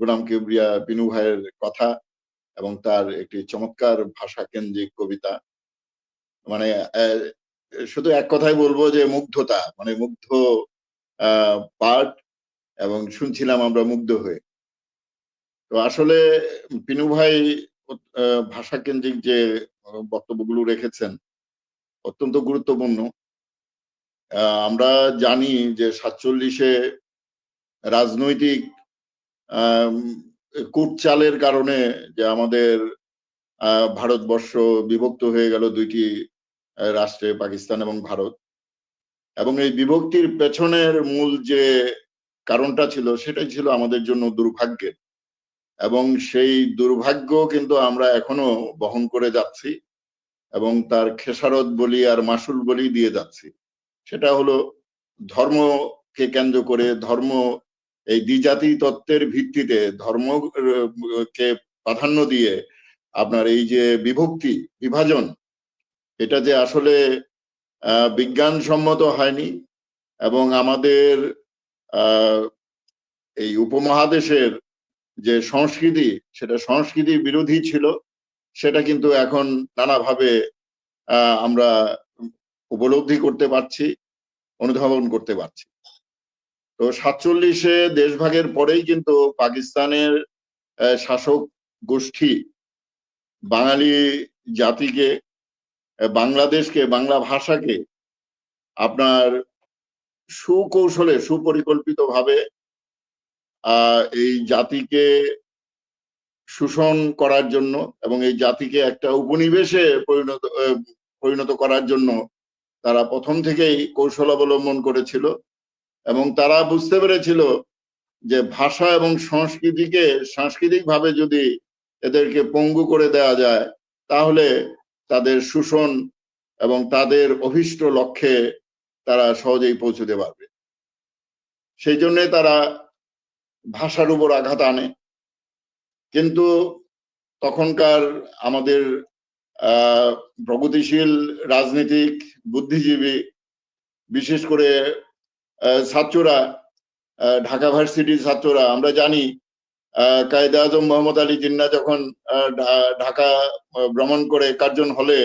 গোলাম কিবরিয়া পিনু ভাইয়ের কথা এবং তার একটি চমৎকার ভাষা কেন্দ্রিক কবিতা। মানে শুধু এক কথাই বলবো যে মুগ্ধতা, মানে মুগ্ধ পাঠ, এবং শুনছিলাম আমরা মুগ্ধ হয়ে। তো আসলে পিনু ভাই ভাষা কেন্দ্রিক যে বক্তব্যগুলো রেখেছেন অত্যন্ত গুরুত্বপূর্ণ। আমরা জানি যে 47-এ রাজনৈতিক কূটচালের কারণে যে আমাদের ভারতবর্ষ বিভক্ত হয়ে গেল দুইটি রাষ্ট্রে, পাকিস্তান এবং ভারত। এবং এই বিভক্তির পেছনের মূল যে কারণটা ছিল সেটাই ছিল আমাদের জন্য দুর্ভাগ্যের, এবং সেই দুর্ভাগ্য কিন্তু আমরা এখনো বহন করে যাচ্ছি এবং তার খেসারত বলি আর মাসুল বলি দিয়ে যাচ্ছি। সেটা হলো ধর্মকে কেন্দ্র করে, ধর্ম এই দ্বিজাতি তত্ত্বের ভিত্তিতে ধর্মকে প্রাধান্য দিয়ে আপনার এই যে বিভক্তি, বিভাজন, এটা যে আসলে বিজ্ঞানসম্মত হয়নি এবং আমাদের এই উপমহাদেশের যে সংস্কৃতি, সেটা সংস্কৃতি বিরোধী ছিল, সেটা কিন্তু এখন নানাভাবে আমরা উপলব্ধি করতে পারছি, অনুধাবন করতে পারছি। তো 47-এ দেশভাগের পরেই কিন্তু পাকিস্তানের শাসক গোষ্ঠী বাঙালি জাতিকে, বাংলাদেশকে, বাংলা ভাষাকে আপনার সুকৌশলে, সুপরিকল্পিতভাবে এই জাতিকে শোষণ করার জন্য এবং এই জাতিকে একটা উপনিবেশে পরিণত করার জন্য তারা প্রথম থেকেই কৌশল অবলম্বন করেছিল। এবং তারা বুঝতে পেরেছিল যে ভাষা এবং সংস্কৃতিকে সাংস্কৃতিকভাবে যদি এদেরকে পঙ্গু করে দেওয়া যায়, তাহলে তাদের শোষণ এবং তাদের অভীষ্ট লক্ষ্যে তারা সহজেই পৌঁছতে পারবে। সেই জন্য তারা ভাষার উপর আঘাত আনে। কিন্তু তখনকার আমাদের প্রগতিশীল রাজনীতিক বুদ্ধিজীবী, বিশেষ করে ছাত্ররা, ঢাকা ভার্সিটির ছাত্ররা, আমরা জানি কায়েদে আজম মোহাম্মদ আলী জিন্নাহ যখন ঢাকা ভ্রমণ করে কার্জন হলে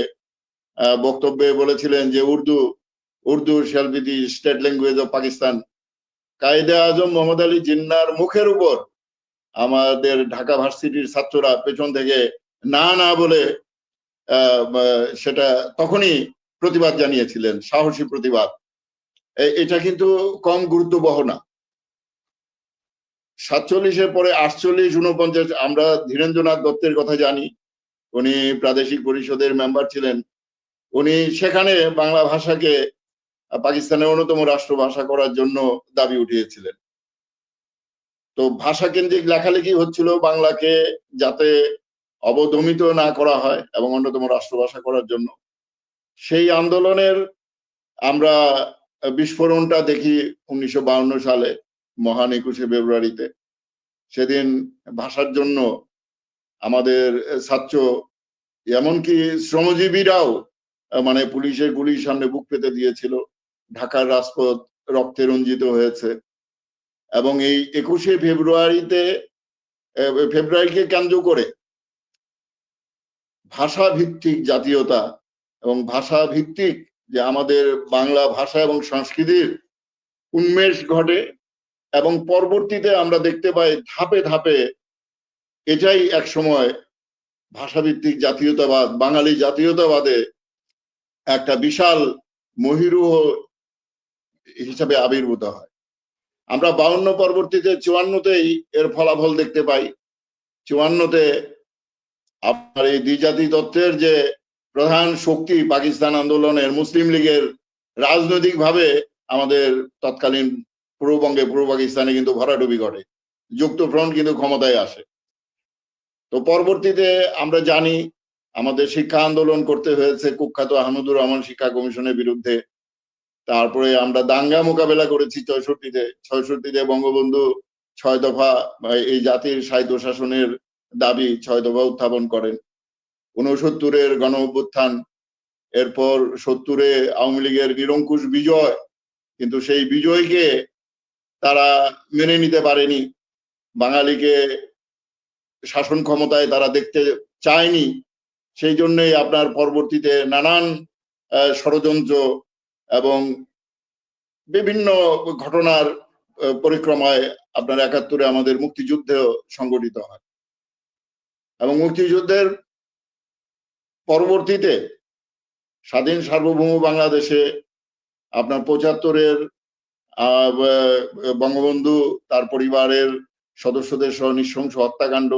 বক্তব্যে বলেছিলেন যে Urdu shall be the state language of Pakistan. Quaid-e Azam Mohammad Ali জিন্নাহর মুখের উপর আমাদের ঢাকা ভার্সিটির ছাত্ররা পেছন থেকে না না বলে সেটা তখনই প্রতিবাদ জানিয়েছিলেন, সাহসী প্রতিবাদ। এটা কিন্তু কম গুরুত্ববহ না। 47-এর পরে 48, 49 আমরা ধীরেন্দ্রনাথ দত্তের কথা জানি, উনি প্রাদেশিক পরিষদের মেম্বার ছিলেন। উনি সেখানে বাংলা ভাষাকে পাকিস্তানের অন্যতম রাষ্ট্রভাষা করার জন্য দাবি উঠিয়েছিলেন। তো ভাষা কেন্দ্রিক লেখালেখি হচ্ছিল বাংলাকে যাতে অবদমিত না করা হয় এবং অন্যতম রাষ্ট্রভাষা করার জন্য। সেই আন্দোলনের আমরা বিস্ফোরণটা দেখি 1952 সালে, মহান 21শে ফেব্রুয়ারিতে। সেদিন ভাষার জন্য আমাদের ছাত্র, এমনকি শ্রমজীবীরাও মানে পুলিশের গুলির সামনে বুক পেতে দিয়েছিল। ঢাকার রাজপথ রক্তে রঞ্জিত হয়েছে। এবং এই 21শে ফেব্রুয়ারিকে কেন্দ্র করে ভাষা ভিত্তিক জাতীয়তা এবং ভাষা ভিত্তিক যে আমাদের বাংলা ভাষা এবং সংস্কৃতির উন্মেষ ঘটে। এবং পরবর্তীতে আমরা দেখতে পাই ধাপে ধাপে এটাই এক সময় ভাষাভিত্তিক জাতীয়তাবাদ, বাঙালি জাতীয়তাবাদে একটা বিশাল মহীরুহ হিসাবে আবির্ভূত হয়। আমরা 52 পরবর্তীতে 54-তেই এর ফলাফল দেখতে পাই। 54-তে আপনার এই দ্বিজাতি তত্ত্বের যে প্রধান শক্তি পাকিস্তান আন্দোলনের মুসলিম লীগের রাজনৈতিকভাবে আমাদের তৎকালীন পূর্ববঙ্গে, পূর্ব পাকিস্তানে কিন্তু ভরাডুবি ঘটে, যুক্তফ্রন্ট কিন্তু ক্ষমতায় আসে। তো পরবর্তীতে আমরা জানি আমাদের শিক্ষা আন্দোলন করতে হয়েছে কুখ্যাত আহমদুর রহমান শিক্ষা কমিশনের বিরুদ্ধে। তারপরে আমরা দাঙ্গা মোকাবেলা করেছি 66-তে বঙ্গবন্ধু 6 দফা এই জাতির স্বায়ত্তশাসনের দাবি 6 দফা উত্থাপন করেন। 69-এর গণ অভ্যুত্থান, এরপর 70-এ আওয়ামী লীগের নিরঙ্কুশ বিজয়, কিন্তু সেই বিজয়কে তারা মেনে নিতে পারেনি। বাঙালিকে শাসন ক্ষমতায় তারা দেখতে চায়নি। সেই জন্যই আপনার পরবর্তীতে নানান ষড়যন্ত্র এবং বিভিন্ন ঘটনার পরিক্রমায় আপনার 71-এ আমাদের মুক্তিযুদ্ধ সংগঠিত হয়। এবং মুক্তিযুদ্ধের পরবর্তীতে স্বাধীন সার্বভৌম বাংলাদেশে আপনার 75-এর বঙ্গবন্ধু তার পরিবারের সদস্যদের সহ নৃশংস হত্যাকাণ্ড,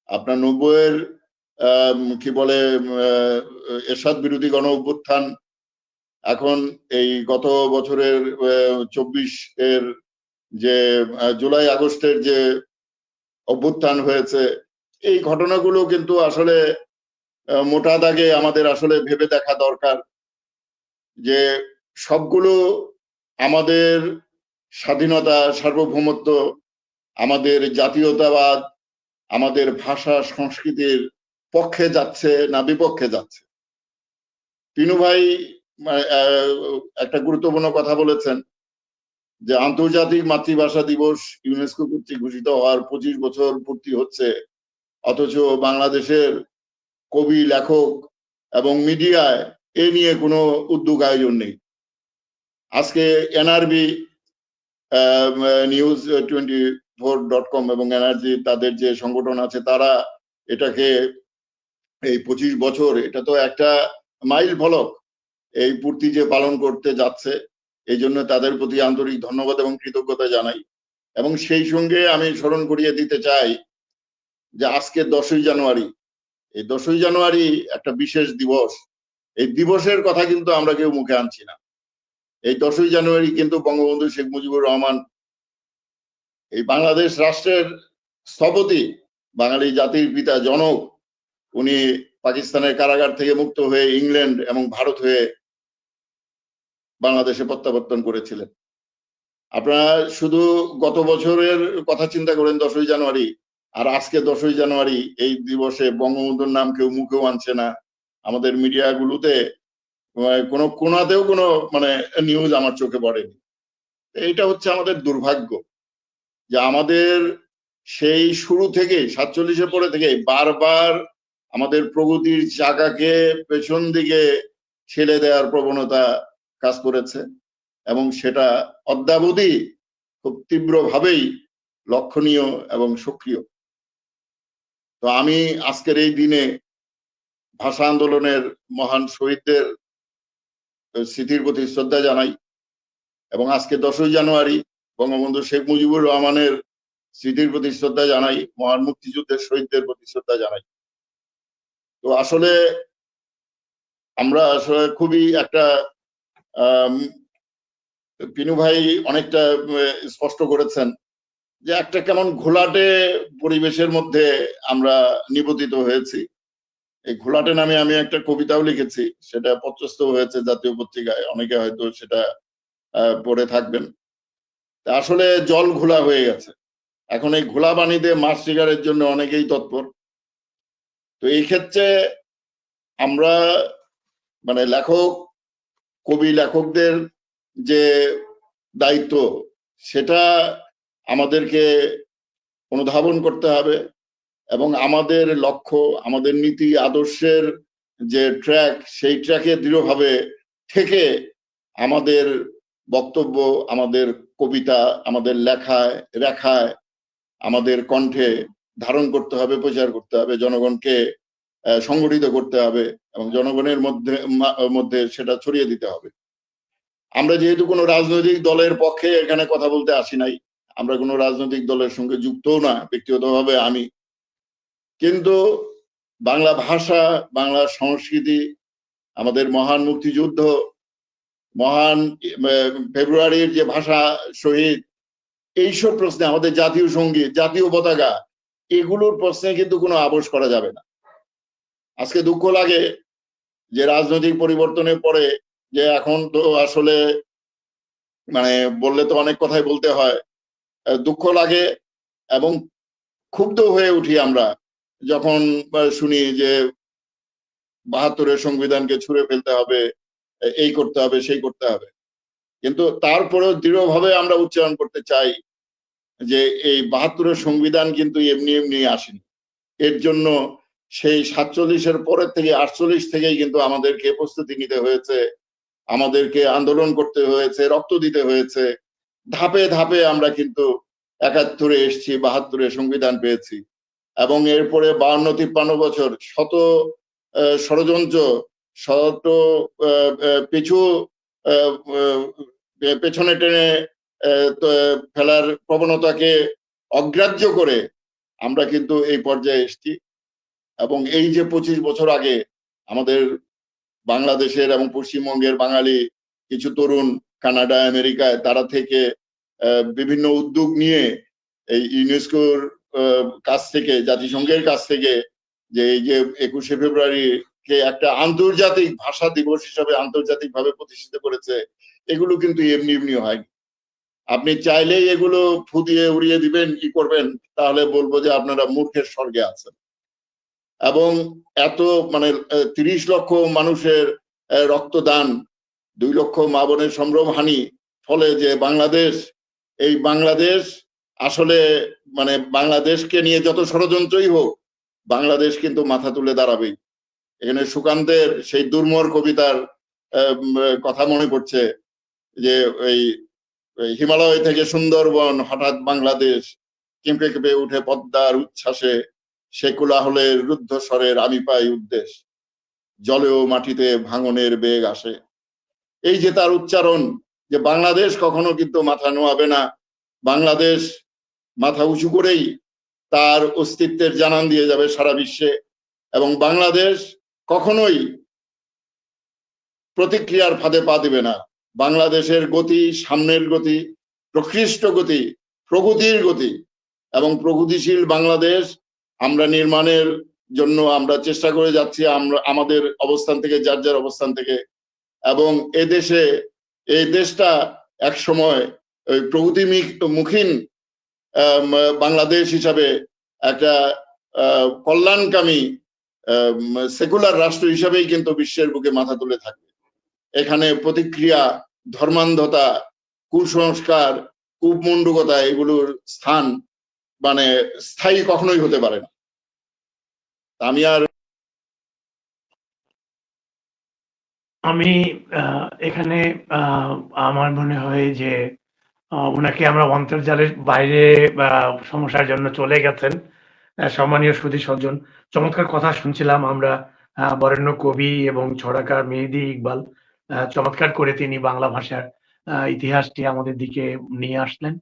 আপনার 90-এর কি বলে এরশাদ বিরোধী গণ অভ্যুত্থান, এখন এই গত বছরের 24-এর যে জুলাই আগস্টের যে অভ্যুত্থান হয়েছে, এই ঘটনাগুলো কিন্তু আসলে মোটা দাগে আমাদের আসলে ভেবে দেখা দরকার যে সবগুলো আমাদের স্বাধীনতা, সার্বভৌমত্ব, আমাদের জাতীয়তাবাদ, আমাদের ভাষা সংস্কৃতির পক্ষে যাচ্ছে না বিপক্ষে যাচ্ছে। পিনু ভাই একটা গুরুত্বপূর্ণ কথা বলেছেন যে আন্তর্জাতিক মাতৃভাষা দিবস ইউনেস্কো কর্তৃক ঘোষিত হওয়ার 25 বছর পূর্তি হচ্ছে, অথচ বাংলাদেশের কবি, লেখক এবং মিডিয়ায় এ নিয়ে কোনো উদ্যোগ আয়োজন নেই। আজকে NRB নিউজ 24.com এবং এনার্জি তাদের যে সংগঠন আছে, তারা এটাকে এই 25 বছর, এটা তো একটা মাইল ফলক, এই পূর্তি যে পালন করতে যাচ্ছে, এই জন্য তাদের প্রতি আন্তরিক ধন্যবাদ এবং কৃতজ্ঞতা জানাই। এবং সেই সঙ্গে আমি স্মরণ করিয়ে দিতে চাই যে আজকে 10ই জানুয়ারি, এই 10ই জানুয়ারি একটা বিশেষ দিবস। এই দিবসের কথা কিন্তু আমরা কেউ মুখে আনছি না। এই 10ই জানুয়ারি কিন্তু বঙ্গবন্ধু শেখ মুজিবুর রহমান, এই বাংলাদেশ রাষ্ট্রের স্থপতি, বাঙালি জাতির পিতা, জনক, উনি পাকিস্তানের কারাগার থেকে মুক্ত হয়ে ইংল্যান্ড এবং ভারত হয়ে বাংলাদেশে প্রত্যাবর্তন করেছিলেন। আপনারা শুধু গত বছরের কথা চিন্তা করেন 10ই জানুয়ারি, আর আজকে 10ই জানুয়ারি এই দিবসে বঙ্গবন্ধুর নাম কেউ মুখেও আনছে না। আমাদের মিডিয়াগুলোতে কোনো কোনাতেও কোনো নিউজ আমার চোখে পড়েনি। এইটা হচ্ছে আমাদের দুর্ভাগ্য যে আমাদের সেই শুরু থেকে 47-এর পরে থেকে বারবার আমাদের প্রগতির চাকাকে পেছন দিকে ঠেলে দেওয়ার প্রবণতা কাজ করেছে এবং সেটা অদ্যাবধি খুব তীব্রভাবেই লক্ষণীয় এবং সক্রিয়। তো আমি আজকের এই দিনে ভাষা আন্দোলনের মহান শহীদদের স্মৃতির প্রতি শ্রদ্ধা জানাই এবং আজকে 10ই জানুয়ারি বঙ্গবন্ধু শেখ মুজিবুর রহমানের স্মৃতির প্রতি শ্রদ্ধা জানাই, মহান মুক্তিযুদ্ধের শহীদদের প্রতি শ্রদ্ধা জানাই। তো আসলে আমরা আসলে খুবই একটা পিনু ভাই অনেকটা স্পষ্ট করেছেন যে একটা কেমন ঘোলাটে পরিবেশের মধ্যে আমরা নিপতিত হয়েছি। এই ঘোলাটে নামে আমি একটা কবিতাও লিখেছি, সেটা প্রকাশিত হয়েছে জাতীয় পত্রিকায়, অনেকে হয়তো সেটা পড়ে থাকবেন। আসলে জল ঘোলা হয়ে গেছে, এখন এই ঘোলা পানিতে মাছ শিকারের জন্য অনেকেই তৎপর। তো এই ক্ষেত্রে আমরা লেখক, কবি, লেখকদের যে দায়িত্ব, সেটা আমাদেরকে অনুধাবন করতে হবে এবং আমাদের লক্ষ্য, আমাদের নীতি আদর্শের যে ট্র্যাক, সেই ট্র্যাকে দৃঢ়ভাবে থেকে আমাদের বক্তব্য, আমাদের কবিতা, আমাদের লেখায়, রেখায়, আমাদের কণ্ঠে ধারণ করতে হবে, প্রচার করতে হবে, জনগণকে সংগঠিত করতে হবে এবং জনগণের মধ্যে সেটা ছড়িয়ে দিতে হবে। আমরা যেহেতু কোনো রাজনৈতিক দলের পক্ষে এখানে কথা বলতে আসি নাই, আমরা কোনো রাজনৈতিক দলের সঙ্গে যুক্তও না ব্যক্তিগতভাবে আমি, কিন্তু বাংলা ভাষা, বাংলা সংস্কৃতি, আমাদের মহান মুক্তিযুদ্ধ, মহান ফেব্রুয়ারির যে ভাষা শহীদ, এইসব প্রশ্নে, আমাদের জাতীয় সঙ্গীত, জাতীয় পতাকা, এগুলোর প্রশ্নে কিন্তু কোনো আপোস করা যাবে না। আজকে দুঃখ লাগে যে রাজনৈতিক পরিবর্তনের পরে যে এখন তো আসলে বললে তো অনেক কথাই বলতে হয়, দুঃখ লাগে এবং ক্ষুব্ধ হয়ে উঠি আমরা যখন শুনি যে 72-এর সংবিধানকে ছুঁড়ে ফেলতে হবে, এই করতে হবে, সেই করতে হবে। কিন্তু তারপরেও দৃঢ়ভাবে আমরা উচ্চারণ করতে চাই যে এই 72-এর সংবিধান কিন্তু এমনি এমনি আসেনি। এর জন্য সেই 47-এর পরের থেকে 48 থেকেই কিন্তু আমাদেরকে প্রস্তুতি নিতে হয়েছে, আমাদেরকে আন্দোলন করতে হয়েছে, রক্ত দিতে হয়েছে। ধাপে ধাপে আমরা কিন্তু 71-এ এসেছি, 72-এ সংবিধান পেয়েছি এবং এরপরে 52-53 বছর শত ষড়যন্ত্র, শত পিছু পেছনে টেনে ফেলার প্রবণতাকে অগ্রাহ্য করে আমরা কিন্তু এই পর্যায়ে এসেছি। এবং এই যে 25 বছর আগে আমাদের বাংলাদেশের এবং পশ্চিমবঙ্গের বাঙালি কিছু তরুণ কানাডা, আমেরিকায় তারা থেকে বিভিন্ন উদ্যোগ নিয়ে এই ইউনেস্কোর কাছ থেকে, জাতিসংঘের কাছ থেকে, যে এই যে 21শে ফেব্রুয়ারি কে একটা আন্তর্জাতিক ভাষা দিবস হিসাবে আন্তর্জাতিকভাবে প্রতিষ্ঠিত করেছে, এগুলো কিন্তু এমনি এমনি হয়নি। আপনি চাইলেই এগুলো ফু দিয়ে উড়িয়ে দিবেন, কি করবেন, তাহলে বলবো যে আপনারা মূর্খের স্বর্গে আছেন। এবং এত 30 লক্ষ মানুষের রক্তদান, 2 লক্ষ মা বোনের সম্ভ্রমহানি, ফলে যে এই বাংলাদেশ আসলে বাংলাদেশকে নিয়ে যত ষড়যন্ত্রই হোক, বাংলাদেশ কিন্তু মাথা তুলে দাঁড়াবেই। এখানে সুকান্তের সেই দুর্মর কবিতার কথা মনে পড়ছে যে ওই হিমালয় থেকে সুন্দরবন, হঠাৎ বাংলাদেশ, কেঁপে কেঁপে উঠে পদ্মার উচ্ছ্বাসে, সে কোলাহলের রুদ্ধ স্বরের আমি পাই উদ্দেশ, জলেও মাটিতে ভাঙনের বেগ আসে। এই যে তার উচ্চারণ, যে বাংলাদেশ কখনো কিন্তু মাথা নোয়াবে না, বাংলাদেশ মাথা উঁচু করেই তার অস্তিত্বের জানান দিয়ে যাবে সারা বিশ্বে। এবং বাংলাদেশ কখনোই প্রতিক্রিয়ার ফাঁদে পা দিবে না। বাংলাদেশের গতি সামনের গতি, প্রকৃষ্ট গতি, প্রগতির গতি, এবং প্রগতিশীল বাংলাদেশ আমরা নির্মাণের জন্য আমরা চেষ্টা করে যাচ্ছি, আমরা আমাদের অবস্থান থেকে, যার যার অবস্থান থেকে। এবং এই দেশটা এক সময় ওই প্রগতিমুখী বাংলাদেশ হিসাবে একটা কল্যাণকামী সেকুলার রাষ্ট্র হিসাবেই কিন্তু বিশ্বের বুকে মাথা তুলে থাকবে। এখানে প্রতিক্রিয়া, ধর্মান্ধতা, কুসংস্কার, কূপমণ্ডুকতা, এগুলোর স্থান স্থায়ী কখনোই হতে পারে না। আমি এখানে আমার মনে হয় যে ওনাকে আমরা অন্তর্জালের বাইরে সমস্যার জন্য চলে গেছেন। সম্মানীয় সুধী সজ্জন, চমৎকার কথা শুনছিলাম আমরা। বরেণ্য কবি এবং ছড়াকার মেহেদী ইকবাল চমৎকার করে তিনি বাংলা ভাষার ইতিহাসটি আমাদের দিকে নিয়ে আসলেন।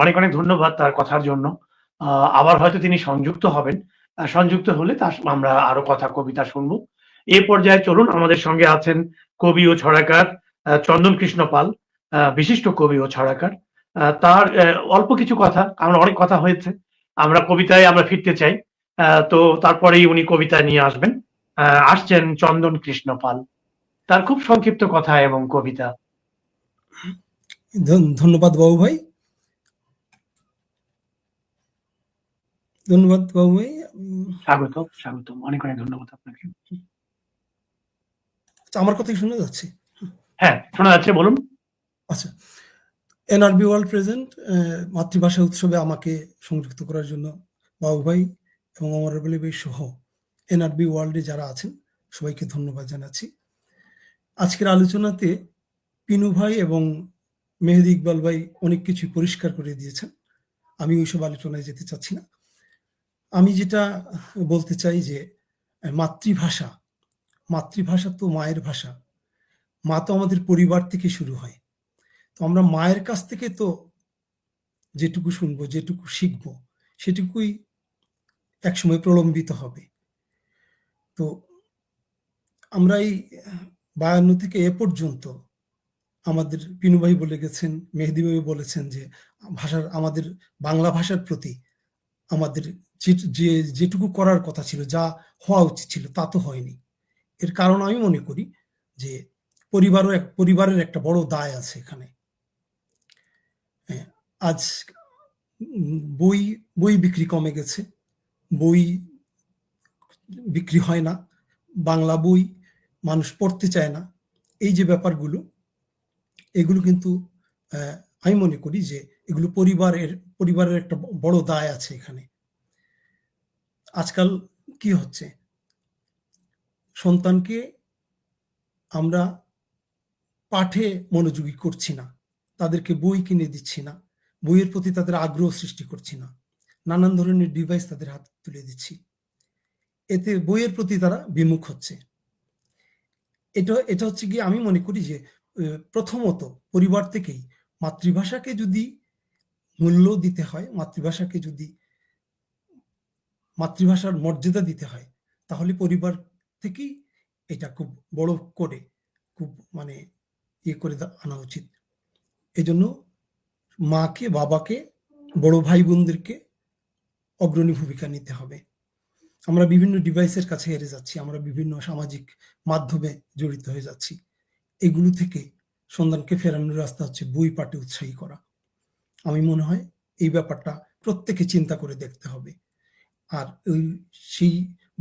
অনেক অনেক ধন্যবাদ তার কথার জন্য। আবার হয়তো তিনি সংযুক্ত হবেন, সংযুক্ত হলে আমরা আরো কথা, কবিতা শুনবো। এ পর্যায়ে চলুন, আমাদের সঙ্গে আছেন কবি ও ছড়াকার চন্দন কৃষ্ণ পাল, বিশিষ্ট কবি ও ছড়াকার। তার অল্প কিছু কথা, আমরা অনেক কথা হয়েছে, আমরা কবিতায় আমরা ফিরতে চাই। তো তারপরেই উনি কবিতা নিয়ে আসবেন। আসছেন চন্দন কৃষ্ণ পাল, তার খুব সংক্ষিপ্ত কথা এবং কবিতা। ধন্যবাদ বাবু ভাই, ধন্যবাদ বাবু ভাই। স্বাগত, অনেক অনেক ধন্যবাদ আপনাকে। আমার কথাই শোনা যাচ্ছে? হ্যাঁ, শোনা যাচ্ছে, বলুন। আচ্ছা, এনআরবি ওয়ার্ল্ড প্রেজেন্ট মাতৃভাষা উৎসবে আমাকে সংযুক্ত করার জন্য বাবু ভাই এবং অমরাবলী ভাই সহ এনআরবি ওয়ার্ল্ডে যারা আছেন সবাইকে ধন্যবাদ জানাচ্ছি। আজকের আলোচনাতে পিনু ভাই এবং মেহেদী ইকবাল ভাই অনেক কিছু পরিষ্কার করে দিয়েছেন, আমি ওইসব আলোচনায় যেতে চাচ্ছি না। আমি যেটা বলতে চাই যে মাতৃভাষা তো মায়ের ভাষা, মা তো আমাদের পরিবার থেকে শুরু হয়। তো আমরা মায়ের কাছ থেকে তো যেটুকু শুনবো, যেটুকু শিখবো, সেটুকুই একসময় প্রলম্বিত হবে। তো আমরা এই 52 থেকে এ পর্যন্ত আমাদের পিনু ভাই বলে গেছেন, মেহেদী ভাই বলেছেন যে আমাদের বাংলা ভাষার প্রতি আমাদের যেটুকু করার কথা ছিল, যা হওয়া উচিত ছিল, তা তো হয়নি। এর কারণ আমি মনে করি যে পরিবারের একটা বড় দায় আছে এখানে। আজ বই বিক্রি কমে গেছে, বই বিক্রি হয় না, বাংলা বই মানুষ পড়তে চায় না। এই যে ব্যাপারগুলো, এগুলো কিন্তু আমি মনে করি যে এগুলো পরিবারের একটা বড় দায় আছে এখানে। আজকাল কি হচ্ছে, সন্তানকে আমরা পাঠে মনোযোগী করছি না, তাদেরকে বই কিনে দিচ্ছি না, বইয়ের প্রতি তাদের আগ্রহ সৃষ্টি করছি না, নানান ধরনের ডিভাইস তাদের হাতে তুলে দিচ্ছি। এতে বইয়ের প্রতি তারা বিমুখ হচ্ছে। এটা হচ্ছে কি, আমি মনে করি যে প্রথমত পরিবার থেকেই মাতৃভাষাকে যদি মূল্য দিতে হয়, মাতৃভাষাকে যদি মাতৃভাষার মর্যাদা দিতে হয়, তাহলে পরিবার থেকেই এটা খুব বড় করে, খুব মানে ইয়ে করে আনা উচিত। এজন্য মাকে, বাবাকে, বড় ভাই বোনদেরকে অগ্রণী ভূমিকা নিতে হবে। আমরা বিভিন্ন ডিভাইসের কাছে হেরে যাচ্ছি, আমরা বিভিন্ন সামাজিক মাধ্যমে জড়িত হয়ে যাচ্ছি। এগুলো থেকে সন্তানকে ফেরানোর রাস্তা হচ্ছে বই পাঠে উৎসাহী করা। আমি মনে হয় এই ব্যাপারটা প্রত্যেকে চিন্তা করে দেখতে হবে। আর সেই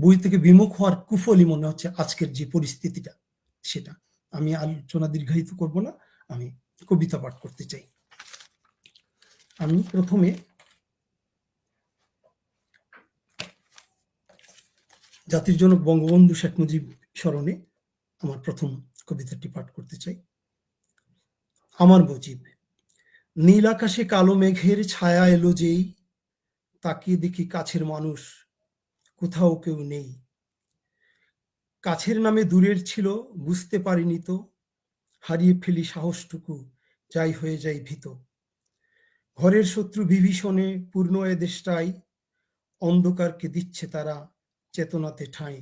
বই থেকে বিমুখ হওয়ার কুফলই মনে হচ্ছে আজকের যে পরিস্থিতিটা, সেটা। আমি আলোচনা দীর্ঘায়িত করব না, আমি কবিতা পাঠ করতে চাই। আমি প্রথমে জাতির জনক বঙ্গবন্ধু শেখ মুজিব স্মরণে আমার প্রথম কবিতাটি পাঠ করতে চাই। আমার মুজিব। নীল আকাশে কালো মেঘের ছায়া এলো যেই, তাকিয়ে দেখি কাছের মানুষ কোথাও কেউ নেই। কাছের নামে দূরের ছিল বুঝতে পারিনি তো, হারিয়ে ফেলি সাহসটুকু, যাই হয়ে যাই ভীত। ঘরের শত্রু বিভীষণে পূর্ণ এ দেশটাই, অন্ধকারকে দিচ্ছে তারা চেতনাতে ঠাঁই।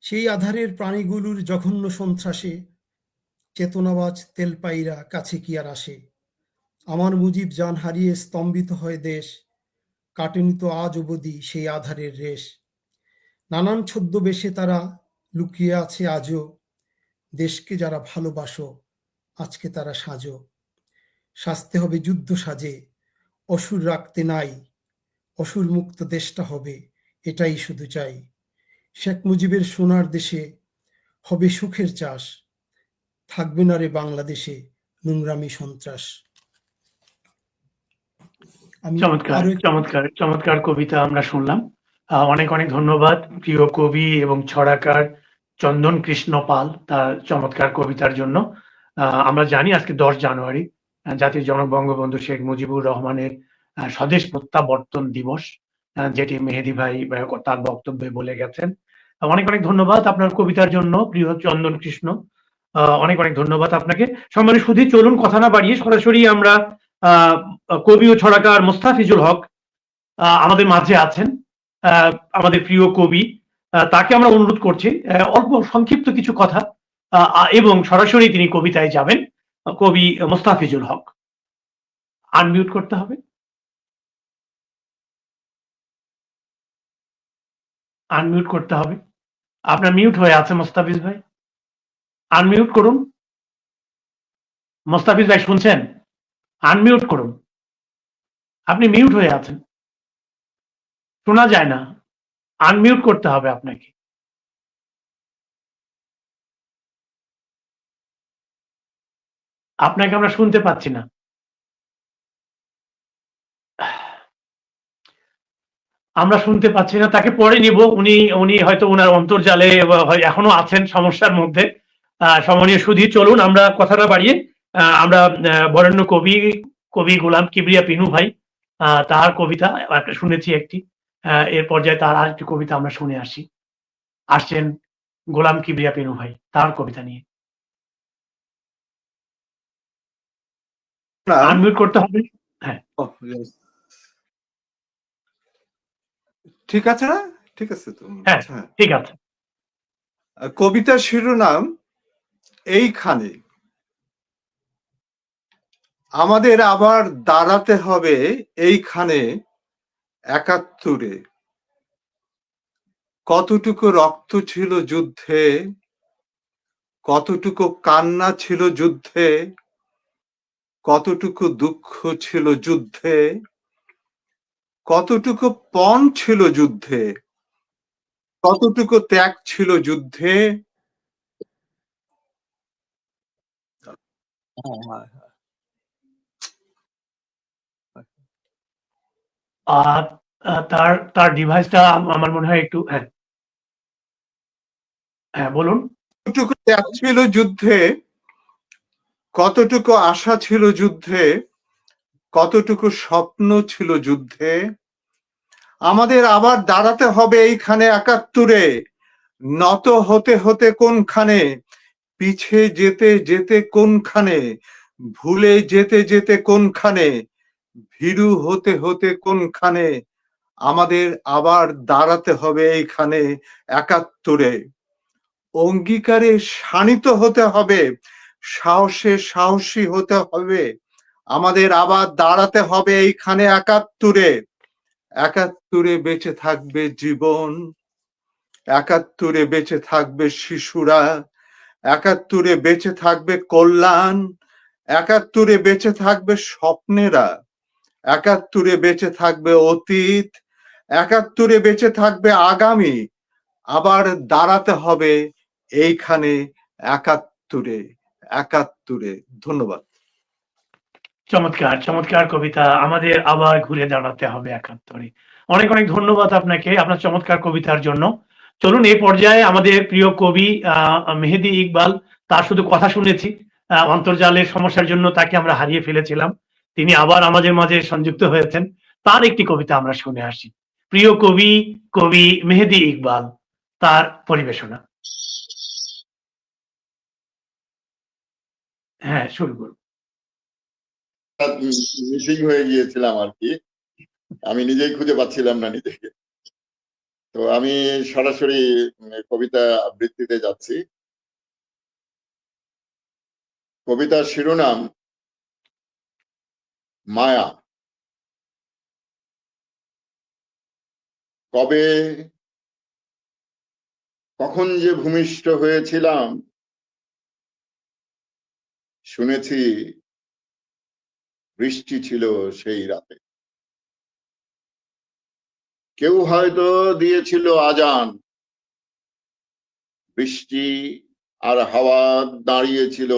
সেই আধারের প্রাণীগুলোর জঘন্য সন্ত্রাসে, চেতনাবাজ তেলপাইরা কাছে কি আর আসে। আমার মুজিব জান হারিয়ে স্তম্ভিত হয় দেশ, কাটেনি তো আজ অবধি সেই আধারের রেশ। নানান ছদ্মবেশে তারা লুকিয়ে আছে আজও, দেশকে যারা ভালোবাসো আজকে তারা সাজো। সাজতে হবে যুদ্ধ সাজে, অসুর রাখতে নাই, অসুর মুক্ত দেশটা হবে এটাই শুধু চাই। শেখ মুজিবের সোনার দেশে হবে সুখের চাষ, থাকবে না রে বাংলাদেশে নোংরামি সন্ত্রাস। চমৎকার চমৎকার চমৎকার কবিতা আমরা শুনলাম। অনেক অনেক ধন্যবাদ প্রিয় কবি এবং ছড়াকার চন্দন কৃষ্ণ পাল তার চমৎকার কবিতার জন্য। আমরা জানি আজকে 10 জানুয়ারি জাতির জনক বঙ্গবন্ধু শেখ মুজিবুর রহমানের স্বদেশ প্রত্যাবর্তন দিবস, যেটি মেহেদী ভাই তার বক্তব্যে বলে গেছেন। অনেক অনেক ধন্যবাদ আপনার কবিতার জন্য প্রিয় চন্দন কৃষ্ণ। অনেক অনেক ধন্যবাদ আপনাকে। সম্মানিত সুধী, চলুন কথা না বাড়িয়ে সরাসরি আমরা কবি ও ছড়াকার মোস্তাফিজুল হক আমাদের মাঝে আছেন, আমাদের প্রিয় কবি। তাকে আমরা অনুরোধ করছি অল্প সংক্ষিপ্ত কিছু কথা এবং সরাসরি তিনি কবিতায় যাবেন। কবি মোস্তাফিজুল হক, আনমিউট করতে হবে। আনমিউট করতে হবে। আপনার মিউট হয়ে আছে মোস্তাফিজ ভাই, আনমিউট করুন। মোস্তাফিজ ভাই শুনছেন? আনমিউট করুন, আপনি মিউট হয়ে আছেন, শোনা যায় না, আনমিউট করতে হবে আপনাকে। আপনাকে আমরা শুনতে পাচ্ছি না। আমরা শুনতে পাচ্ছি না, তাকে পরে নিব। উনি হয়তো ওনার অন্তর্জালে এখনো আছেন সমস্যার মধ্যে। সম্মানীয় সুধী, চলুন আমরা কথাটা বাড়িয়ে আমরা বরেণ্য কবি গোলাম কিবরিয়া পিনু ভাই তার কবিতা শুনেছি একটি, এর পর্যায়ে তার আরেকটি কবিতা আমরা শুনে আসছেন গোলাম কিবরিয়া পিনু ভাই তার কবিতা নিয়ে। আনমিউট করতে হবে। হ্যাঁ, ঠিক আছে না? ঠিক আছে তো? হ্যাঁ ঠিক আছে। কবিতার শিরোনাম এইখানে। আমাদের আবার দাঁড়াতে হবে এইখানে 71-এ। কতটুকু রক্ত ছিল যুদ্ধে, কতটুকু কান্না ছিল যুদ্ধে, কতটুকু দুঃখ ছিল যুদ্ধে, কতটুকু পণ ছিল যুদ্ধে, কতটুকু ত্যাগ ছিল যুদ্ধে। তার ডিভাইসটা আমার মনে হয় একটু, হ্যাঁ হ্যাঁ বলুন। কতটুকু ত্যাগ ছিল যুদ্ধে, কতটুকু আশা ছিল যুদ্ধে, কতটুকু স্বপ্ন ছিল যুদ্ধে। আমাদের আবার দাঁড়াতে হবে এইখানে ৭১-এ, নত হতে হতে কোনখানে, পিছে যেতে যেতে কোনখানে, ভুলে যেতে যেতে কোনখানে, ভীরু হতে হতে কোনখানে, আমাদের আবার দাঁড়াতে হবে এইখানে ৭১-এ। অঙ্গীকারে শানিত হতে হবে, সাহসে সাহসী হতে হবে, আমাদের আবার দাঁড়াতে হবে এইখানে ৭১-এ। ৭১-এ বেঁচে থাকবে জীবন, ৭১-এ বেঁচে থাকবে শিশুরা, ৭১-এ বেঁচে থাকবে কল্যাণ, ৭১-এ বেঁচে থাকবে স্বপ্নেরা, ৭১-এ বেঁচে থাকবে অতীত, ৭১-এ বেঁচে থাকবে আগামী। আবার দাঁড়াতে হবে এইখানে ৭১-এ। ৭১-এ। ধন্যবাদ। চমৎকার চমৎকার কবিতা। আমাদের আবার ঘুরে দাঁড়াতে হবে ৭১-এ। অনেক অনেক ধন্যবাদ আপনাকে আপনার চমৎকার কবিতার জন্য। চলুন এই পর্যায়ে আমাদের প্রিয় কবি মেহেদী ইকবাল, তার শুধু কথা শুনেছি, অন্তর্জালের সমস্যার জন্য তাকে আমরা হারিয়ে ফেলেছিলাম। তিনি আবার আমাদের মাঝে সংযুক্ত হয়েছেন। তার একটি কবিতা আমরা শুনে আসি। প্রিয় কবি, কবি মেহেদী ইকবাল, তার পরিবেশনা। হ্যাঁ, শুরু করুন। মিসিং হয়ে গিয়েছিলাম আর কি, আমি নিজেই খুঁজে পাচ্ছিলাম না নিজেকে। তো আমি সরাসরি কবিতা আবৃত্তিতে যাচ্ছি। কবিতার শিরোনাম মায়া। কবে কখন যে ভূমিষ্ঠ হয়েছিলাম, শুনেছি বৃষ্টি ছিল সেই রাতে। কেউ হয়তো দিয়েছিল আজান, বৃষ্টি আর হাওয়া দাঁড়িয়েছিল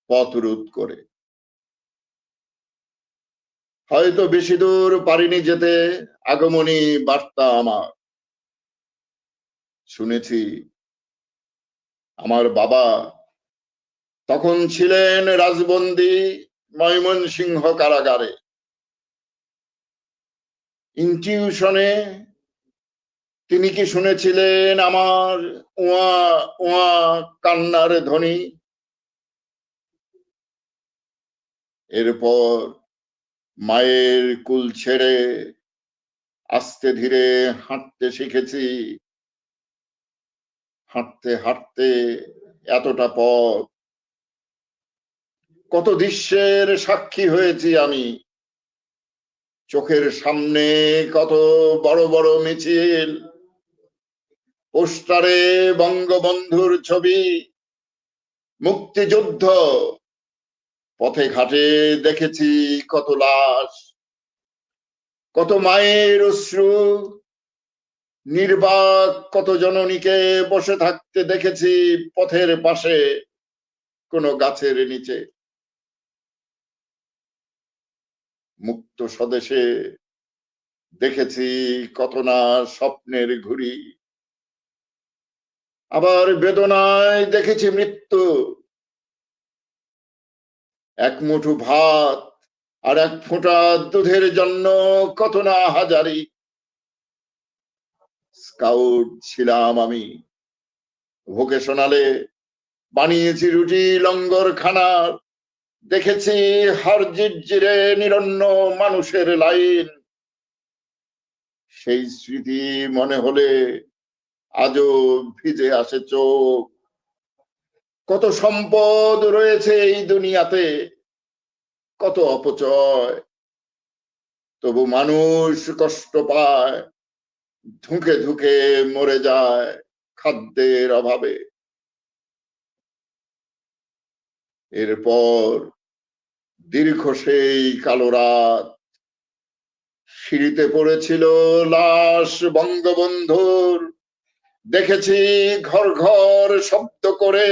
পথ রোধ করে। হয়তো বেশি দূর পারিনি যেতে আগমনী বার্তা আমার। শুনেছি আমার বাবা তখন ছিলেন রাজবন্দী ময়মনসিংহ কারাগারে। ইনটিউশনে তিনি কি শুনেছিলেন আমার উয়া উয়া কান্নার ধ্বনি? এরপর মায়ের কুল ছেড়ে আস্তে ধীরে হাঁটতে শিখেছি। হাঁটতে হাঁটতে এতটা পথ, কত দৃশ্যের সাক্ষী হয়েছি আমি। চোখের সামনে কত বড় বড় মিছিল, পোস্টারে বঙ্গবন্ধুর ছবি, মুক্তিযুদ্ধ। পথে ঘাটে দেখেছি কত লাশ, কত মায়ের অশ্রু, নির্বাক কত জননীকে বসে থাকতে দেখেছি পথের পাশে কোন গাছের নিচে। মুক্ত স্বদেশে দেখেছি কত না স্বপ্নের ঘুড়ি। আবার বেদনায় দেখেছি মৃত্যু, এক মুঠো ভাত আর এক ফোঁটা দুধের জন্য কত না হাজারি। স্কাউট ছিলাম আমি, ভোকেশনালে বানিয়েছি রুটি লঙ্গর খানার। দেখেছি হার জিরজিরে নিরন্ন মানুষের লাইন। সেই স্মৃতি মনে হলে আজও ভিজে আসে চোখ। কত সম্পদ রয়েছে এই দুনিয়াতে, কত অপচয়, তবু মানুষ কষ্ট পায়, ধুকে ধুকে মরে যায় খাদ্যের অভাবে। এরপর দীর্ঘ সেই কালো রাত, সিঁড়িতে পড়েছিল লাশ বঙ্গবন্ধুর। দেখেছি ঘর ঘর শব্দ করে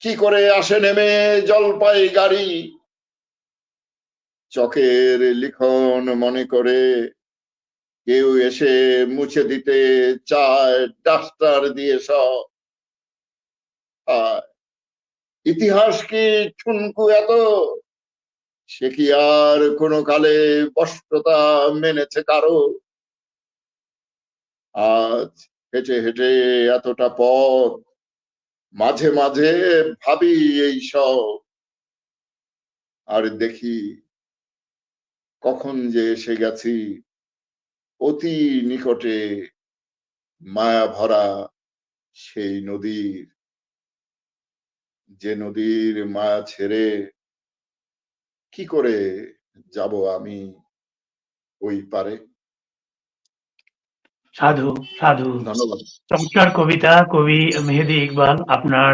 কি করে আসে নেমে জলপাই গাড়ি। চকের লিখন মনে করে কেউ এসে মুছে দিতে চায় ডাস্টার দিয়ে সব। ইতিহাস কি ঠুনকু এত, সে কি আর কোনো কালে বশ্যতা মেনেছে কারো? আজ হেঁটে হেঁটে এতটা পথ, মাঝে মাঝে ভাবি এই সব, আর দেখি কখন যে এসে গেছি অতি নিকটে মায়া ভরা সেই নদীর, যে নদীর মায়া ছেড়ে কি করে যাব আমি ওই পারে। সাধু সাধু। ধন্যবাদ। চমৎকার কবিতা, কবি মেহেদী ইকবাল। আপনার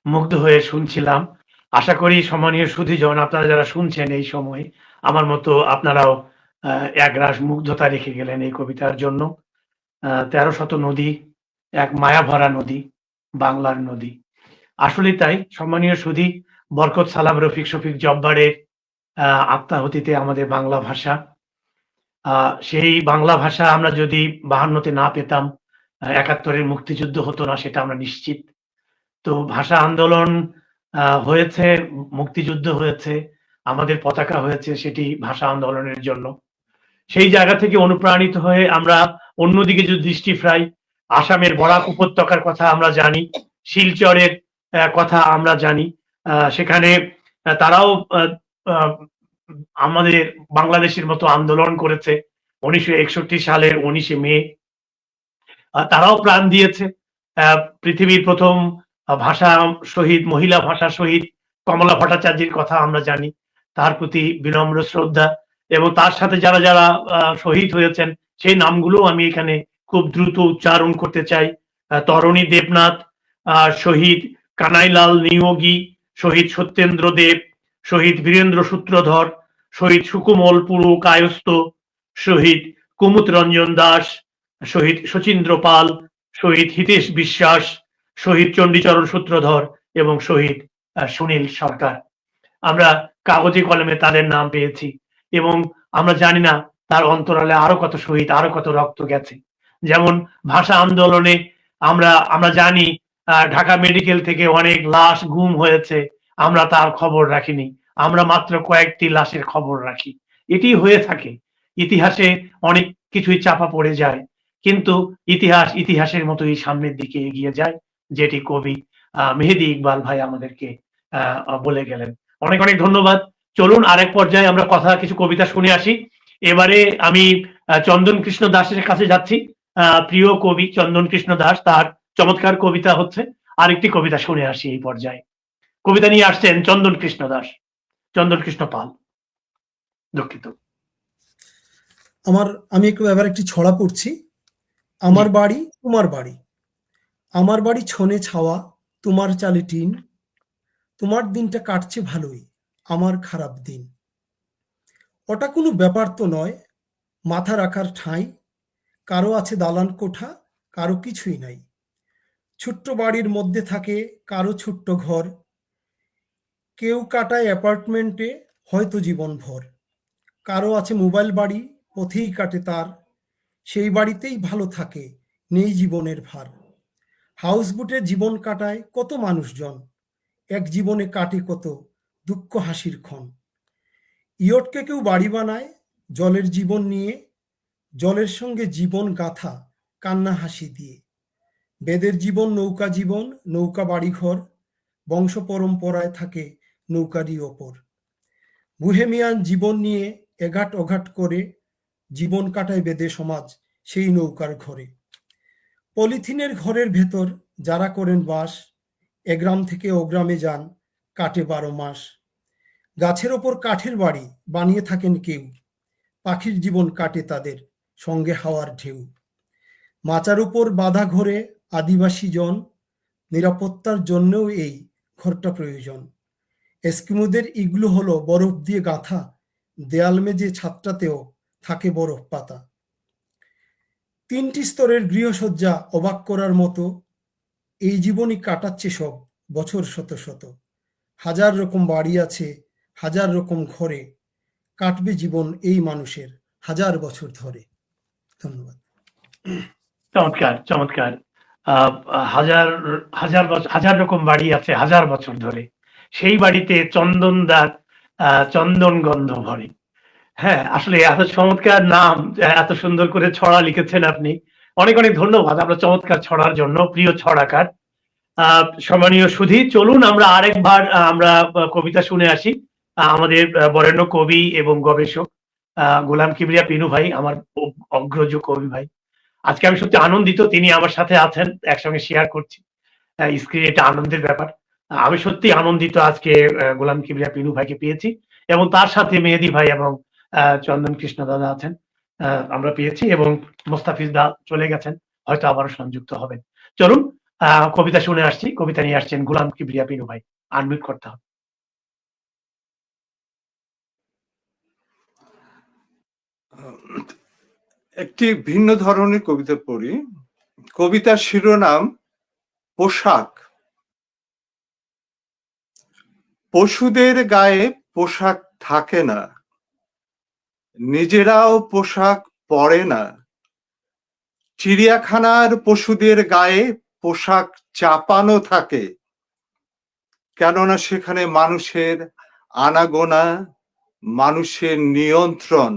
মুগ্ধ হয়ে শুনছিলাম। আশা করি সম্মানীয় সুধীজন, আপনারা যারা শুনছেন এই সময় আমার মতো আপনারাও একরাশ মুগ্ধতা রেখে গেলেন এই কবিতার জন্য। ১৩শত নদী, এক মায়া ভরা নদী, বাংলার নদী। আসলেই তাই। সম্মানীয় সুধী, বরকত সালাম, রফিক শফিক জব্বারের আত্মাহুতিতে আমাদের বাংলা ভাষা, সেই বাংলা ভাষা আমরা যদি ৫২-তে না পেতাম, ৭১-এর মুক্তিযুদ্ধ হতো না, সেটা আমরা নিশ্চিত। তো ভাষা আন্দোলন হয়েছে, মুক্তিযুদ্ধ হয়েছে, আমাদের পতাকা হয়েছে সেটি ভাষা আন্দোলনের জন্য। সেই জায়গা থেকে অনুপ্রাণিত হয়ে আমরা অন্যদিকে যদি দৃষ্টি ফেরাই, আসামের বরাক উপত্যকার কথা আমরা জানি, শিলচরের কথা আমরা জানি। সেখানে তারাও আমাদের বাংলাদেশের মতো আন্দোলন করেছে ১৯৬১ সালের ১৯শে মে। তারাও প্রাণ দিয়েছে। পৃথিবীর প্রথম ভাষা শহীদ, মহিলা ভাষা শহীদ কমলা ভট্টাচার্যের কথা আমরা জানি। তার প্রতি বিনম্র শ্রদ্ধা, এবং তার সাথে যারা যারা শহীদ হয়েছেন সেই নামগুলো আমি এখানে খুব দ্রুত উচ্চারণ করতে চাই। তরণী দেবনাথ, শহীদ কানাইলাল নিয়োগী, শহীদ সত্যেন্দ্র দেব, শহীদ বীরেন্দ্র সূত্রধর, শহীদ সুকুমল পুরু কায়স্থ, শহীদ কুমুদ রঞ্জন দাস, শহীদ শচীন্দ্র পাল, শহীদ হিতেশ বিশ্বাস, শহীদ চণ্ডীচরণ সূত্রধর এবং শহীদ সুনীল সরকার। আমরা কাগজে কলমে তাদের নাম পেয়েছি, এবং আমরা জানি না তার অন্তরালে আরো কত শহীদ, আরো কত রক্ত গেছে। যেমন ভাষা আন্দোলনে আমরা জানি ঢাকা মেডিকেল থেকে অনেক লাশ গুম হয়েছে, আমরা তার খবর রাখিনি। আমরা মাত্র কয়েকটি লাশের খবর রাখি। এটি হয়ে থাকে। ইতিহাসে অনেক কিছুই চাপা পড়ে যায়, কিন্তু ইতিহাসের মতোই সামনের দিকে এগিয়ে যায়, যেটি কবি মেহেদী ইকবাল ভাই আমাদেরকে বলে গেলেন। অনেক অনেক ধন্যবাদ। চলুন আরেক পর্যায়ে আমরা কিছু কবিতা শুনে আসি। এবারে আমি চন্দন কৃষ্ণ দাসের কাছে যাচ্ছি। প্রিয় কবি চন্দন কৃষ্ণ দাস, তার চমৎকার কবিতা হচ্ছে আরেকটি কবিতা শুনে আসি এই পর্যায়ে। কবিতা নিয়ে আসছেন চন্দন কৃষ্ণ দাস, চন্দন কৃষ্ণ পাল। দুঃখিত। আমি এবার একটি ছড়া পড়ছি। আমার বাড়ি তোমার বাড়ি, আমার বাড়ি ছনে ছাওয়া, তোমার চালে টিন, তোমার দিনটা কাটছে ভালোই, আমার খারাপ দিন। ওটা কোনো ব্যাপার তো নয়, মাথা রাখার ঠাঁই, কারো আছে দালান কোঠা, কারো কিছুই নাই। ছোট্ট বাড়ির মধ্যে থাকে কারো ছোট্ট ঘর, কেউ কাটায় অ্যাপার্টমেন্টে হয়তো জীবনভর। কারো আছে মোবাইল বাড়ি, পথেই কাটে তার, সেই বাড়িতেই ভালো থাকে, নেই জীবনের ভার। হাউসবোটে জীবন কাটায় কত মানুষজন, এক জীবনে কাটে কত দুঃখ হাসির ক্ষণ। ইয়টকে কেউ বাড়ি বানায় জলের জীবন নিয়ে, জলের সঙ্গে জীবন গাথা কান্না হাসি দিয়ে। বেদের জীবন নৌকা জীবন, নৌকা বাড়িঘর, বংশ পরম্পরায় থাকে নৌকারই ওপর। বুহেমিয়ান জীবন নিয়ে এঘাট ওঘাট করে, জীবন কাটায় বেদে সমাজ সেই নৌকার ঘরে। পলিথিনের ঘরের ভেতর যারা করেন বাস, এ গ্রাম থেকে ও গ্রামে যান, কাটে 12 মাস। গাছের ওপর কাঠের বাড়ি বানিয়ে থাকেন কেউ, পাখির জীবন কাটে তাদের সঙ্গে হাওয়ার ঢেউ। মাচার উপর বাঁধা ঘরে আদিবাসী জন, নিরাপত্তার জন্যও এই ঘরটা প্রয়োজন। এস্কিমোদের ইগলু হলো বরফ দিয়ে গাঁথা, দেয়াল মেঝে ছাদটাতেও থাকে বরফ পাতা। 3টি স্তরের গৃহসজ্জা অবাক করার মতো, এই জীবনই কাটাচ্ছে সব বছর শত শত। হাজার রকম বাড়ি আছে, হাজার রকম ঘরে, কাটবে জীবন এই মানুষের হাজার বছর ধরে। ধন্যবাদ। চমৎকার চমৎকার। হাজার রকম বাড়ি আছে হাজার বছর ধরে, সেই বাড়িতে চন্দনদার চন্দন গন্ধ ভরে। হ্যাঁ, আসলে এত চমৎকার নাম, এত সুন্দর করে ছড়া লিখেছেন আপনি। অনেক, অনেক ধন্যবাদ আপনার চমৎকার ছড়ার জন্য, প্রিয় ছড়াকার। সম্মানীয় সুধী, চলুন আমরা আরেকবার আমরা কবিতা শুনে আসি। আমাদের বরেণ্য কবি এবং গবেষক গোলাম কিবরিয়া পিনু ভাই, আমার অগ্রজ কবি ভাই। আজকে আমি সত্যি আনন্দিত তিনি আমার সাথে আছেন, একসঙ্গে শেয়ার করছি। স্ক্রিনে এটা আনন্দের ব্যাপার। আমি সত্যি আনন্দিত আজকে গোলাম কিবরিয়া পিনু ভাইকে পেয়েছি এবং তার সাথে মেহেদী ভাই এবং চন্দন কৃষ্ণ দাদা আছেন। আমরা পেয়েছি এবং মোস্তাফিজ দা চলে গেছেন, হয়তো আবারও সংযুক্ত হবেন। চলুন কবিতা শুনে আসছি। কবিতা নিয়ে আসছেন গোলাম কিবরিয়া পিনু ভাই। আনমিউট করতে হবে। একটি ভিন্ন ধরনের কবিতা পড়ি। কবিতার শিরোনাম পোশাক। পশুদের গায়ে পোশাক থাকে না, নিজেরাও পোশাক পরে না। চিড়িয়াখানার পশুদের গায়ে পোশাক চাপানো থাকে, কেননা সেখানে মানুষের আনাগোনা, মানুষের নিয়ন্ত্রণ,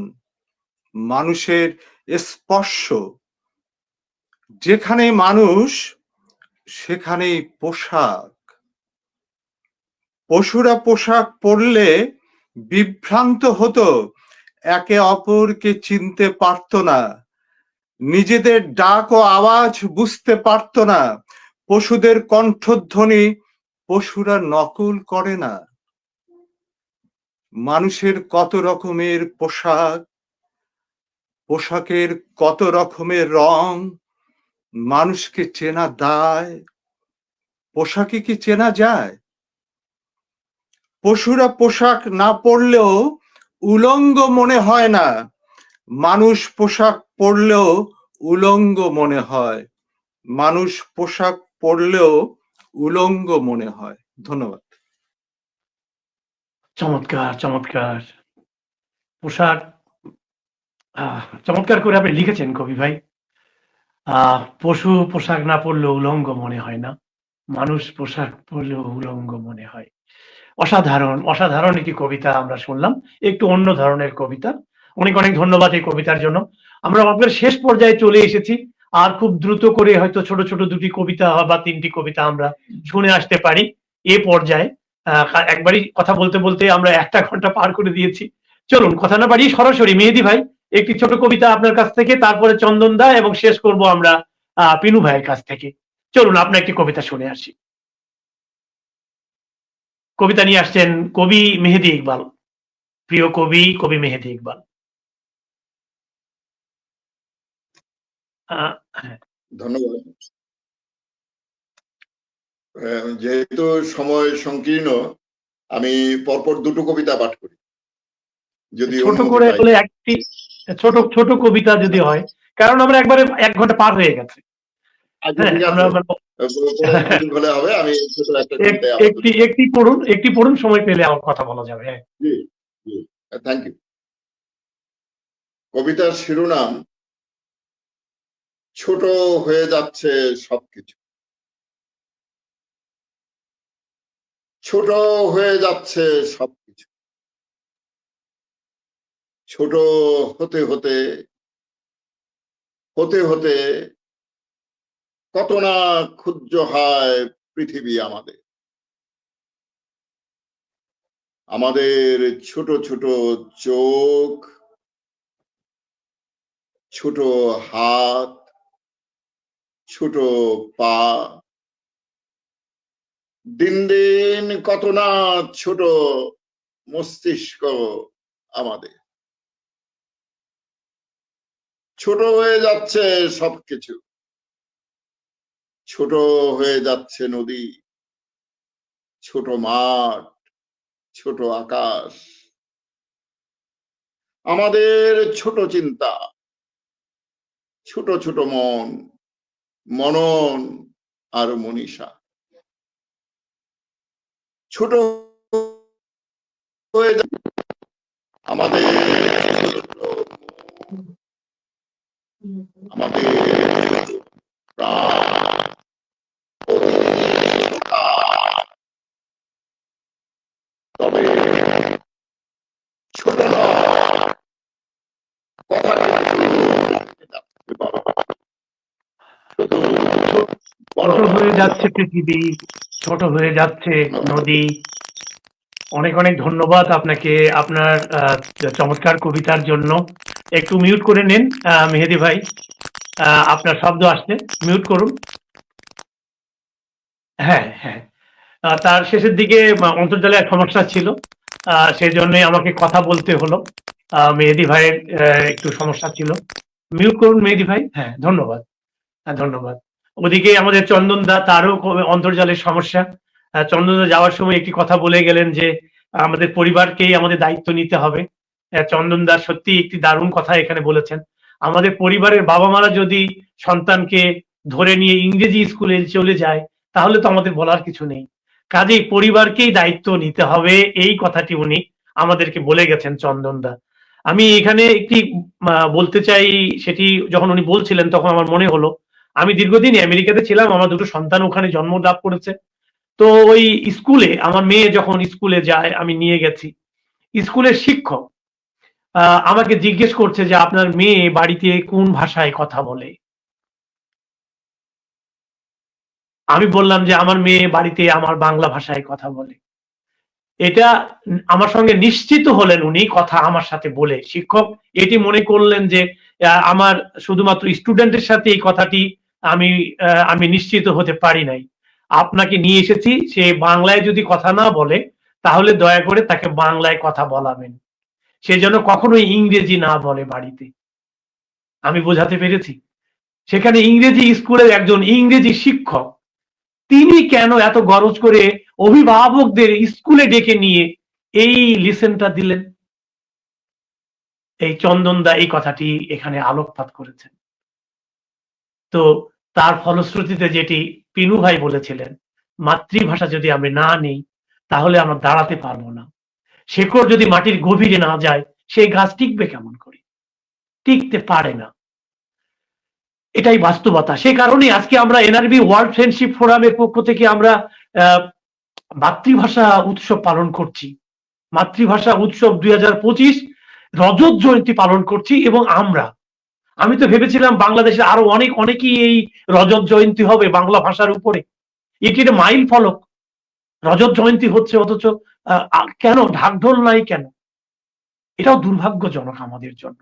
মানুষের স্পর্শ। যেখানে মানুষ সেখানেই পোশাক। পশুরা পোশাক পরলে বিভ্রান্ত হতো, একে অপরকে চিনতে পারত না, নিজেদের ডাক ও আওয়াজ বুঝতে পারত না। পশুদের কণ্ঠধ্বনি পশুরা নকল করে না। মানুষের কত রকমের পোশাক, পোশাকের কত রকমের রং, মানুষকে চেনা দায়। পোশাকে কি চেনা যায়? পশুরা পোশাক না পরলেও উলঙ্গ মনে হয় না, মানুষ পোশাক পরলেও উলঙ্গ মনে হয়। মানুষ পোশাক পরলেও উলঙ্গ মনে হয়। ধন্যবাদ। চমৎকার, চমৎকার। পোশাক চমৎকার করে আপনি লিখেছেন কবি ভাই। পশু পোশাক না পরলেও উলঙ্গ মনে হয় না, মানুষ পোশাক পরলেও উলঙ্গ মনে হয়। অসাধারণ, অসাধারণ একটি কবিতা আমরা শুনলাম। একটু অন্য ধরনের কবিতা। অনেক, অনেক ধন্যবাদ এই কবিতার জন্য। আমরা একবারে শেষ পর্যায়ে চলে এসেছি। আর খুব দ্রুত করে হয়তো ছোট, ছোট ২ টি কবিতা বা ৩ টি কবিতা আমরা শুনে আসতে পারি এ পর্যায়ে। একবারই কথা বলতে, বলতে আমরা ১ টা ঘন্টা পার করে দিয়েছি। চলুন কথা না বাড়িয়ে সরাসরি মেহেদী ভাই একটি ছোট কবিতা আপনার কাছ থেকে, তারপরে চন্দন দা এবং শেষ করব আমরা পিনু ভাইয়ের কাছ থেকে। চলুন আপনার একটি কবিতা শুনে আসি। কবিতা নিয়ে আসছেন কবি মেহেদী ইকবাল। প্রিয় কবি, কবি মেহেদী ইকবাল। হ্যাঁ। ধন্যবাদ। যেহেতু সময় সংকীর্ণ, আমি পরপর দুটো কবিতা পাঠ করি যদি ছোট অনুমতি করে পাই। হলে একটি ছোট ছোট কবিতা যদি হয়, কারণ আমরা একবারে ১ ঘন্টা পার হয়ে গেছে। আচ্ছা, হ্যাঁ, ঠিক আমরা আছে, কোনো সুযোগ হলে হবে। আমি ছোট একটা কবিতায় একটি আপাতত। একটি পড়ুন, সময় পেলে আমার কথা বলা যাবে। হ্যাঁ। জি, জি, থ্যাংক ইউ। কবিতার শিরোনাম ছোট হয়ে যাচ্ছে সবকিছু। ছোট হয়ে যাচ্ছে সবকিছু। ছোট হতে হতে হতে হতে কত না ক্ষুদ্র হয় পৃথিবী আমাদের। আমাদের ছোট ছোট চোখ, ছোট হাত, ছোট পা, দিন দিন কত না ছোট মস্তিষ্ক আমাদের। ছোট হয়ে যাচ্ছে সবকিছু। ছোট হয়ে যাচ্ছে নদী, ছোট মাঠ, ছোট আকাশ। আমাদের ছোট চিন্তা, ছোট ছোট মন, মনন আর মনীষা। ছোট হয়ে আমাদের আমাদের প্রাণ। তবে যাচ্ছে পৃথিবী, ছোট হয়ে যাচ্ছে নদী। অনেক অনেক ধন্যবাদ আপনাকে আপনার চমৎকার কবিতার জন্য। একটু মিউট করে নিন মেহেদী ভাই, আপনার শব্দ আসছে, মিউট করুন। হ্যাঁ হ্যাঁ, তার শেষের দিকে অন্তর্জালে এক সমস্যা ছিল, সেই জন্যই আমাকে কথা বলতে হলো। মেহেদী ভাইয়ের একটু সমস্যা ছিল। মিউট করুন মেহেদী ভাই। হ্যাঁ ধন্যবাদ, ধন্যবাদ। ওদিকে আমাদের চন্দন দা, তারও অন্তর্জালের সমস্যা। চন্দন দা যাওয়ার সময় একটি কথা বলে গেলেন যে আমাদের পরিবারকেই আমাদের দায়িত্ব নিতে হবে। চন্দন দা সত্যি একটি দারুণ কথা এখানে বলেছেন। আমাদের পরিবারের বাবা মারা যদি সন্তানকে ধরে নিয়ে ইংরেজি স্কুলে চলে যায়, তাহলে তো আমাদের বলার কিছু নেই। কাজেই পরিবারকেই দায়িত্ব নিতে হবে, এই কথাটি উনি আমাদেরকে বলে গেছেন চন্দন দা। আমি এখানে একটি বলতে চাই, সেটি যখন উনি বলছিলেন তখন আমার মনে হলো আমি দীর্ঘদিন আমেরিকাতে ছিলাম, আমার দুটো সন্তান ওখানে জন্ম লাভ করেছে। তো ওই স্কুলে আমার মেয়ে যখন স্কুলে যায়, আমি নিয়ে গেছি, স্কুলের শিক্ষক আমাকে জিজ্ঞেস করছে যে আপনার মেয়ে বাড়িতে কোন ভাষায় কথা বলে। আমি বললাম যে আমার মেয়ে বাড়িতে আমার বাংলা ভাষায় কথা বলে। এটা আমার সঙ্গে নিশ্চিত হলেন উনি কথা আমার সাথে বলে। শিক্ষক এটি মনে করলেন যে আমার শুধুমাত্র স্টুডেন্টের সাথে এই কথাটি আমি নিশ্চিত হতে পারি নাই। আপনাকে নিয়ে এসেছি, সে বাংলায় যদি কথা না বলে তাহলে দয়া করে তাকে বাংলায় কথা বলাবেন, সে যেন কখনোই ইংরেজি না বলে বাড়িতে। আমি বোঝাতে পেরেছি? সেখানে ইংরেজি স্কুলের একজন ইংরেজি শিক্ষক, তিনি কেন এত গরজ করে অভিভাবকদের স্কুলে ডেকে নিয়ে এই লিসেনটা দিলেন? এই চন্দন দা এই কথাটি এখানে আলোকপাত করেছেন। তো তার ফলশ্রুতিতে যেটি পিনু ভাই বলেছিলেন, মাতৃভাষা যদি আমরা না নেই তাহলে আমরা দাঁড়াতে পারবো না। শেকড় যদি মাটির গভীরে না যায়, সেই গাছ টিকবে কেমন করে? টিকতে পারে না। এটাই বাস্তবতা। সে কারণে আজকে আমরা এনআরবি ওয়ার্ল্ড ফ্রেন্ডশিপ ফোরামের পক্ষ থেকে আমরা মাতৃভাষা উৎসব পালন করছি। মাতৃভাষা উৎসব 2025 রজত জয়ন্তী পালন করছি। এবং আমি তো ভেবেছিলাম বাংলাদেশে আরো অনেকেই এই রজত জয়ন্তী হবে বাংলা ভাষার উপরে। এটি একটা মাইল ফলক। রজত জয়ন্তী হচ্ছে, অথচ কেন ঢাকঢোল নাই কেন? এটাও দুর্ভাগ্যজনক আমাদের জন্য।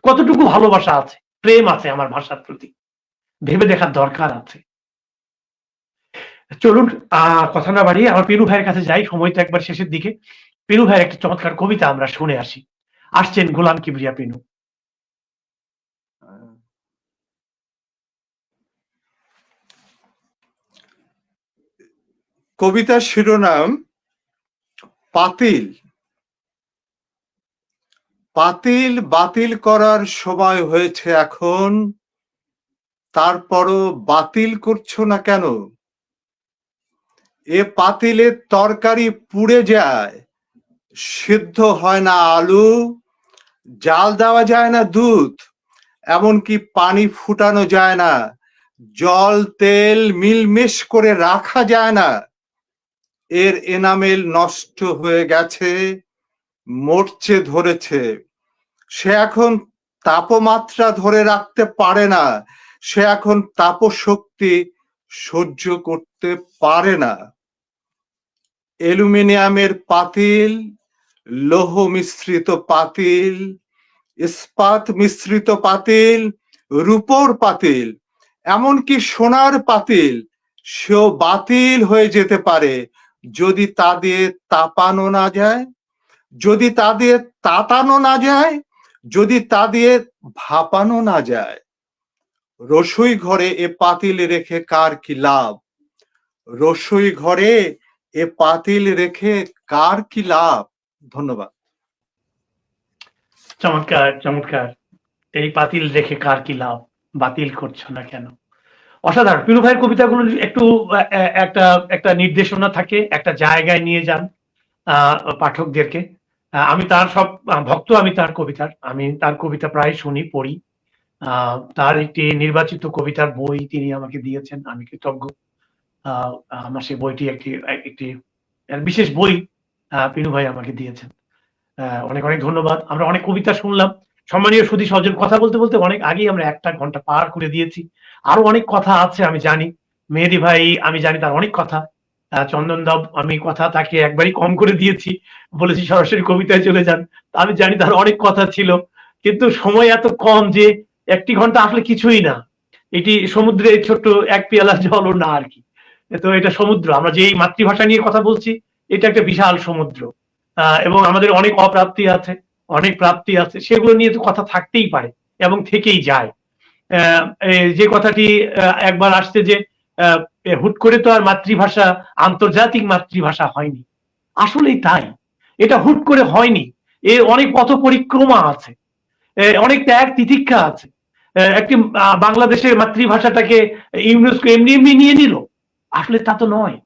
কতটুকু ভালোবাসা আছে, প্রেম আছে আমার ভাষার প্রতি, ভেবে দেখার দরকার আছে। চলুন কথা না বাড়িয়ে আমার পিনু ভাইয়ের কাছে যাই, সময় তো একবার শেষের দিকে। পিনু ভাইয়ের একটা চমৎকার কবিতা আমরা শুনে আসি। আসছেন গোলাম কিবরিয়া পিনু। কবিতার শিরোনাম পাতিল। পাতিল বাতিল করার সময় হয়েছে এখন, তারপরও বাতিল করছো না কেন? এ পাতিলের তরকারি পুড়ে যায়, সিদ্ধ হয় না আলু, জাল দেওয়া যায় না দুধ, এমনকি পানি ফুটানো যায় না, জল তেল মিলমিশ করে রাখা যায় না। এর এনামেল নষ্ট হয়ে গেছে, মরচে ধরেছে। সে এখন তাপমাত্রা ধরে রাখতে পারে না, সে এখন তাপশক্তি সহ্য করতে পারে না। অ্যালুমিনিয়ামের পাতিল, লৌহ মিশ্রিত পাতিল, ইস্পাত মিশ্রিত পাতিল, রূপোর পাতিল, এমনকি সোনার পাতিল, সেও বাতিল হয়ে যেতে পারে যদি তা দিয়ে তাপানো না যায়, যদি তা দিয়ে তাতানো না যায়, যদি তা দিয়ে ভাপানো না যায়। রসুই ঘরে এ পাতিল রেখে কার কি লাভ? রসুই ঘরে এ পাতিল রেখে কার কি লাভ? ধন্যবাদ। চমৎকার চমৎকার। এই পাতিল রেখে কার কি লাভ, বাতিল করছো না কেন? অসাধারণ। পিনু ভাইয়ের কবিতাগুলো একটু একটা একটা নির্দেশনা থাকে, একটা জায়গায় নিয়ে যান পাঠকদেরকে। আমি তার সব ভক্ত, আমি তার কবিতার, আমি তার কবিতা প্রায় শুনি, পড়ি। তার একটি নির্বাচিত কবিতার বই তিনি আমাকে দিয়েছেন, আমি কৃতজ্ঞ। আমার সেই বইটি একটি বিশেষ বই পিনু ভাই আমাকে দিয়েছেন। অনেক অনেক ধন্যবাদ। আমরা অনেক কবিতা শুনলাম। সম্মানীয় সুধী সজ্জন, কথা বলতে বলতে অনেক আগেই আমরা 1টা ঘন্টা পার করে দিয়েছি। আরো অনেক কথা আছে আমি জানি, মেহেদী ভাই আমি জানি তার অনেক কথা, চন্দন দা আমি কথা তাকে একবারই কম করে দিয়েছি, বলেছি সরাসরি কবিতায় চলে যান। আমি জানি তার অনেক কথা ছিল, কিন্তু সময় এত কম যে 1 ঘন্টা আসলে কিছুই না। এটি সমুদ্রে ছোট্ট এক পেয়ালা জলও না আর কি। তো এটা সমুদ্র, আমরা যে এই মাতৃভাষা নিয়ে কথা বলছি এটা একটা বিশাল সমুদ্র, এবং আমাদের অনেক অপ্রাপ্তি আছে, অনেক প্রাপ্তি আছে, সেগুলো নিয়ে তো কথা থাকতেই পারে এবং থেকেই যায়। যে কথাটি একবার আসছে যে হুট করে তো আর মাতৃভাষা আন্তর্জাতিক মাতৃভাষা হয়নি, আসলেই তাই, এটা হুট করে হয়নি, এর অনেক পথ পরিক্রমা আছে, অনেক ত্যাগ তিতিক্ষা আছে। একটি বাংলাদেশের মাতৃভাষাটাকে ইউনেস্কো এমনি এমনি নিয়ে নিল, আসলে তা তো নয়,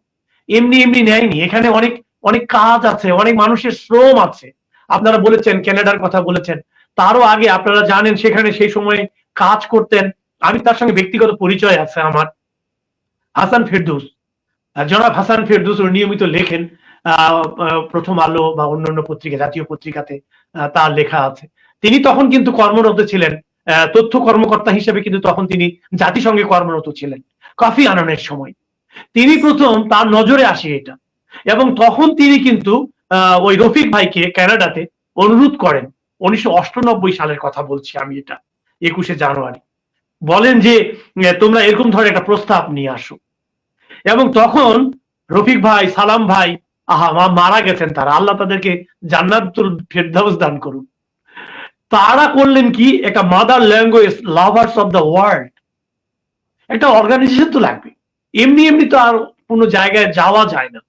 এমনি এমনি নেয়নি, এখানে অনেক অনেক কাজ আছে, অনেক মানুষের শ্রম আছে। আপনারা বলেছেন ক্যানাডার কথা বলেছেন, তারও আগে আপনারা জানেন সেখানে সেই সময় কাজ করতেন, আমি তার সঙ্গে ব্যক্তিগত পরিচয় আছে আমার, হাসান ফেরদৌস, জনাব হাসান ফেরদৌস নিয়মিত লেখেন প্রথম আলো বা অন্যান্য পত্রিকা, জাতীয় পত্রিকাতে তার লেখা আছে। তিনি তখন কিন্তু কর্মরত ছিলেন, তথ্য কর্মকর্তা হিসেবে, কিন্তু তখন তিনি জাতিসংঘে কর্মরত ছিলেন কফি আনানের সময়। তিনি প্রথম তার নজরে আসে এটা, এবং তখন তিনি কিন্তু ওই রফিক ভাইকে ক্যানাডাতে অনুরোধ করেন, 1998 সালের কথা বলছি আমি, এটা 21শে জানুয়ারি, বলেন যে তোমরা এরকম ধরনের একটা প্রস্তাব নিয়ে আসো। এবং তখন রফিক ভাই, সালাম ভাই, মারা গেছেন তারা, আল্লাহ তাদেরকে জান্নাতুল ফেরদাউস দান করুন, তারা করলেন কি, একটা mother language lovers of the world, একটা অর্গানাইজেশন তো লাগবে, এমনি এমনি তো আর কোনো জায়গায় যাওয়া যায় না।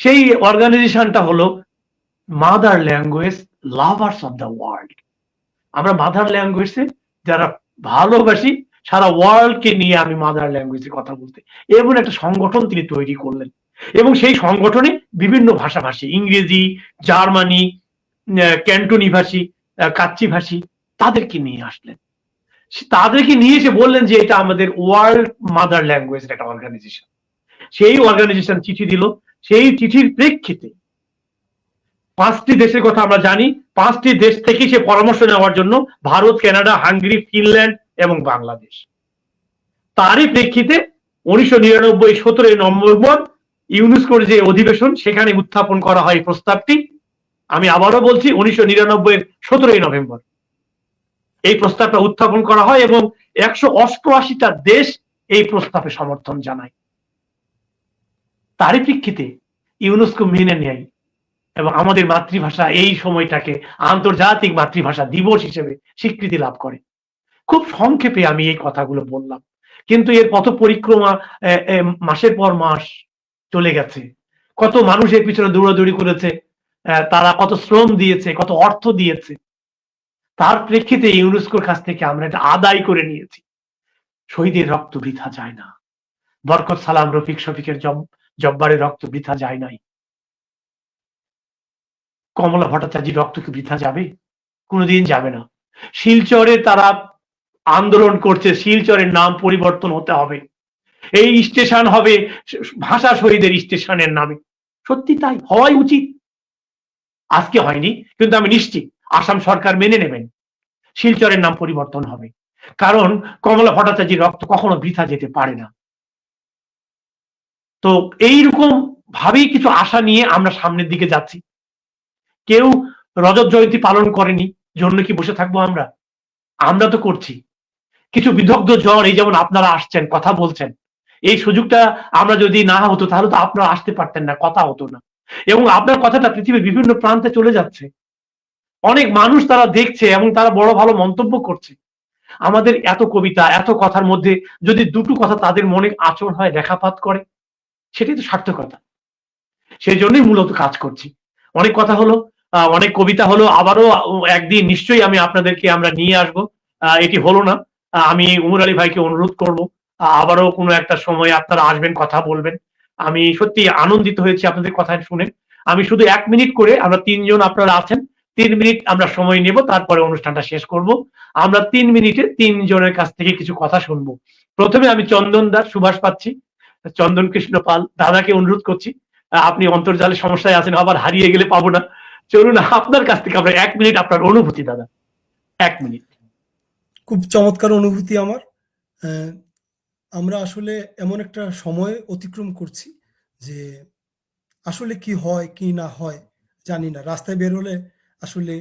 সেই অর্গানাইজেশনটা হলো mother language lovers of the world. আমরা মাদার ল্যাঙ্গুয়েজে যারা ভালোবাসি সারা ওয়ার্ল্ডকে নিয়ে আমি মাদার ল্যাঙ্গুয়েজে কথা বলতে, এমন একটা সংগঠন তিনি তৈরি করলেন, এবং সেই সংগঠনে বিভিন্ন ভাষাভাষী, ইংরেজি, জার্মানি, ক্যান্টনি ভাষী, কাচ্চি ভাষী, তাদেরকে নিয়ে আসলেন। তাদেরকে নিয়ে এসে বললেন যে এটা আমাদের ওয়ার্ল্ড মাদার ল্যাঙ্গুয়েজের একটা অর্গানাইজেশন। সেই অর্গানাইজেশন চিঠি দিল, সেই চিঠির প্রেক্ষিতে 5টি দেশের কথা আমরা জানি, 5টি দেশ থেকে সে পরামর্শ নেওয়ার জন্য ভারত, কানাডা, হাঙ্গেরি, ফিনল্যান্ড এবং বাংলাদেশ। তারই প্রেক্ষিতে 1999 17 নভেম্বর ইউনেস্কোর যে অধিবেশন, সেখানে উত্থাপন করা হয় প্রস্তাবটি। আমি আবারও বলছি, 1999 17 নভেম্বর এই প্রস্তাবটা উত্থাপন করা হয়, এবং 188টা দেশ এই প্রস্তাবে সমর্থন জানায়। তারই প্রেক্ষিতে ইউনেস্কো মেনে নেয়, এবং আমাদের মাতৃভাষা এই সময়টাকে আন্তর্জাতিক মাতৃভাষা দিবস হিসেবে স্বীকৃতি লাভ করে। খুব সংক্ষেপে আমি এই কথাগুলো বললাম, কিন্তু এর পথ পরিক্রমা মাসের পর মাস চলে গেছে, কত মানুষ এর পিছনে দৌড়াদৌড়ি করেছে, তারা কত শ্রম দিয়েছে, কত অর্থ দিয়েছে, তার প্রেক্ষিতে ইউনেস্কোর কাছ থেকে আমরা এটা আদায় করে নিয়েছি। শহীদের রক্ত বৃথা যায় না, বরকত সালাম, রফিক শফিকের জব্বারের রক্ত বৃথা যায় নাই, কমলা ভট্টাচার্যের রক্ত কি বৃথা যাবে? কোনোদিন যাবে না। শিলচরে তারা আন্দোলন করছে, শিলচরের নাম পরিবর্তন হতে হবে, এই স্টেশন হবে ভাষা শহীদের স্টেশনের নামে। সত্যি তাই হওয়াই উচিত, আজকে হয়নি, কিন্তু আমি নিশ্চিত আসাম সরকার মেনে নেবেন, শিলচরের নাম পরিবর্তন হবে, কারণ কমলা ভট্টাচার্যেের রক্ত কখনো বৃথা যেতে পারে না। তো এইরকম ভাবেই কিছু আশা নিয়ে আমরা সামনের দিকে যাচ্ছি। কেউ রজত জয়ন্তী পালন করেনি, জন্য কি বসে থাকবো আমরা? আমরা তো করছি। কিছু বিদগ্ধ জন, এই যেমন আপনারা আসছেন, কথা বলছেন, এই সুযোগটা আমরা যদি না হতো তাহলে তো আপনারা আসতে পারতেন না, কথা হতো না, এবং আপনার কথাটা পৃথিবীর বিভিন্ন প্রান্তে চলে যাচ্ছে, অনেক মানুষ তারা দেখছে এবং তারা বড় ভালো মন্তব্য করছে। আমাদের এত কবিতা, এত কথার মধ্যে যদি দুটো কথা তাদের মনে আচরণ হয়, দেখাপাত করে, সেটাই তো সার্থকতা। সেই জন্যই মূলত কাজ করছি। অনেক কথা হলো, অনেক কবিতা হলো, আবারও একদিন নিশ্চয়ই আমি আপনাদেরকে আমরা নিয়ে আসবো। এটি হলো না, আমি উমর আলী ভাইকে অনুরোধ করব, আবারও কোনো একটা সময় আপনারা আসবেন, কথা বলবেন। আমি সত্যি আনন্দিত হয়েছি আপনাদের কথা শুনে। আমি শুধু 1 মিনিট করে, আমরা 3 জন আপনারা আছেন, 3 মিনিট আমরা সময় নেব, তারপরে অনুষ্ঠানটা শেষ করব। আমরা 3 মিনিটে 3 জনের কাছ থেকে কিছু কথা শুনবো। প্রথমে আমি চন্দন দাস সুভাষ পাচ্ছি, চন্দন কৃষ্ণ পাল দাদাকে অনুরোধ করছি, আপনি অন্তর্জালের সমস্যায় আছেন, আবার হারিয়ে গেলে পাবো না, চলুন আপনার কাছ থেকে আমরা 1 মিনিট আপনার অনুভূতি দাদা, 1 মিনিট। খুব চমৎকার অনুভূতি আমার। আমরা আসলে এমন একটা সময় অতিক্রম করছি যে আসলে কি হয় কি না হয় জানি না। রাস্তায় বের হলে আসলে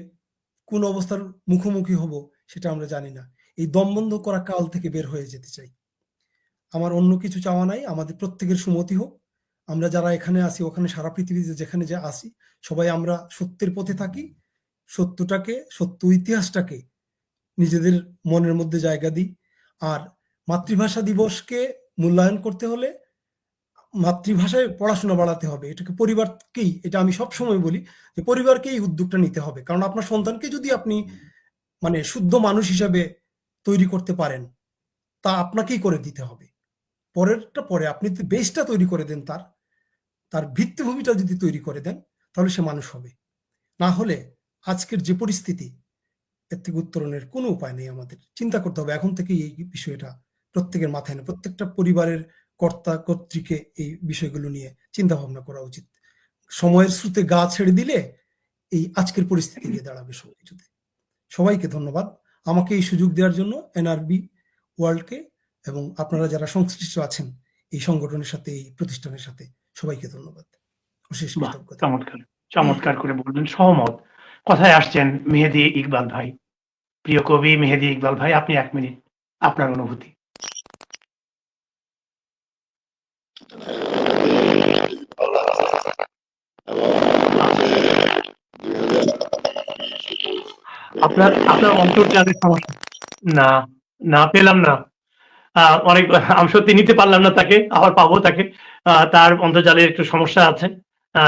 কোন অবস্থার মুখোমুখি হব সেটা আমরা জানি না। এই দমবন্ধ করা কাল থেকে বের হয়ে যেতে চাই। আমার অন্য কিছু চাওয়া নাই। আমাদের প্রত্যেকের সুমতি হোক। আমরা যারা এখানে আছি ওখানে সারা পৃথিবীতে যেখানে যে আছি সবাই আমরা সত্যের পথে থাকি। সত্য ইতিহাসটাকে নিজেদের মনের মধ্যে জায়গা দিই। আর মাতৃভাষা দিবসকে মূল্যায়ন করতে হলে মাতৃভাষায় পড়াশোনা বাড়াতে হবে। এটাকে পরিবারকেই, এটা আমি সবসময় বলি যে পরিবারকেই উদ্যোগটা নিতে হবে। কারণ আপনার সন্তানকে যদি আপনি মানে শুদ্ধ মানুষ হিসাবে তৈরি করতে পারেন, তা আপনাকেই করে দিতে হবে। পরেরটা পরে, আপনি যদি বেসটা তৈরি করে দেন, তার ভিত্তিভূমিটা যদি তৈরি করে দেন, তাহলে সে মানুষ হবে। না হলে আজকের যে পরিস্থিতি, এর থেকে উত্তরণের কোনো উপায় নেই। আমাদের চিন্তা করতে হবে এখন থেকেই এই বিষয়টা প্রত্যেকের মাথায় না, প্রত্যেকটা পরিবারের কর্তা কর্ত্রীকে এই বিষয়গুলো নিয়ে চিন্তা ভাবনা করা উচিত। সময়ের স্রোতে গা ছেড়ে দিলে এই আজকের পরিস্থিতি গিয়ে দাঁড়াবে সবকিছুতে। সবাইকে ধন্যবাদ আমাকে এই সুযোগ দেওয়ার জন্য, এনআরবি ওয়ার্ল্ডকে, এবং আপনারা যারা সংশ্লিষ্ট আছেন এই সংগঠনের সাথে, এই প্রতিষ্ঠানের সাথে, সবাইকে ধন্যবাদ। অশেষ বাহ, কৃতজ্ঞতা। চমৎকার চমৎকার করে বললেন। সহমত কথায় আসছেন মেহেদী ইকবাল ভাই, প্রিয় কবি মেহেদী ইকবাল ভাই, আপনি 1 মিনিট আপনার অনুভূতি। আপনার অন্তর্জালের সমস্যা। না, না পেলাম না। অনেক আমি সত্যি নিতে পারলাম না তাকে, আবার পাবো তাকে। তার অন্তর্জালের একটু সমস্যা আছে।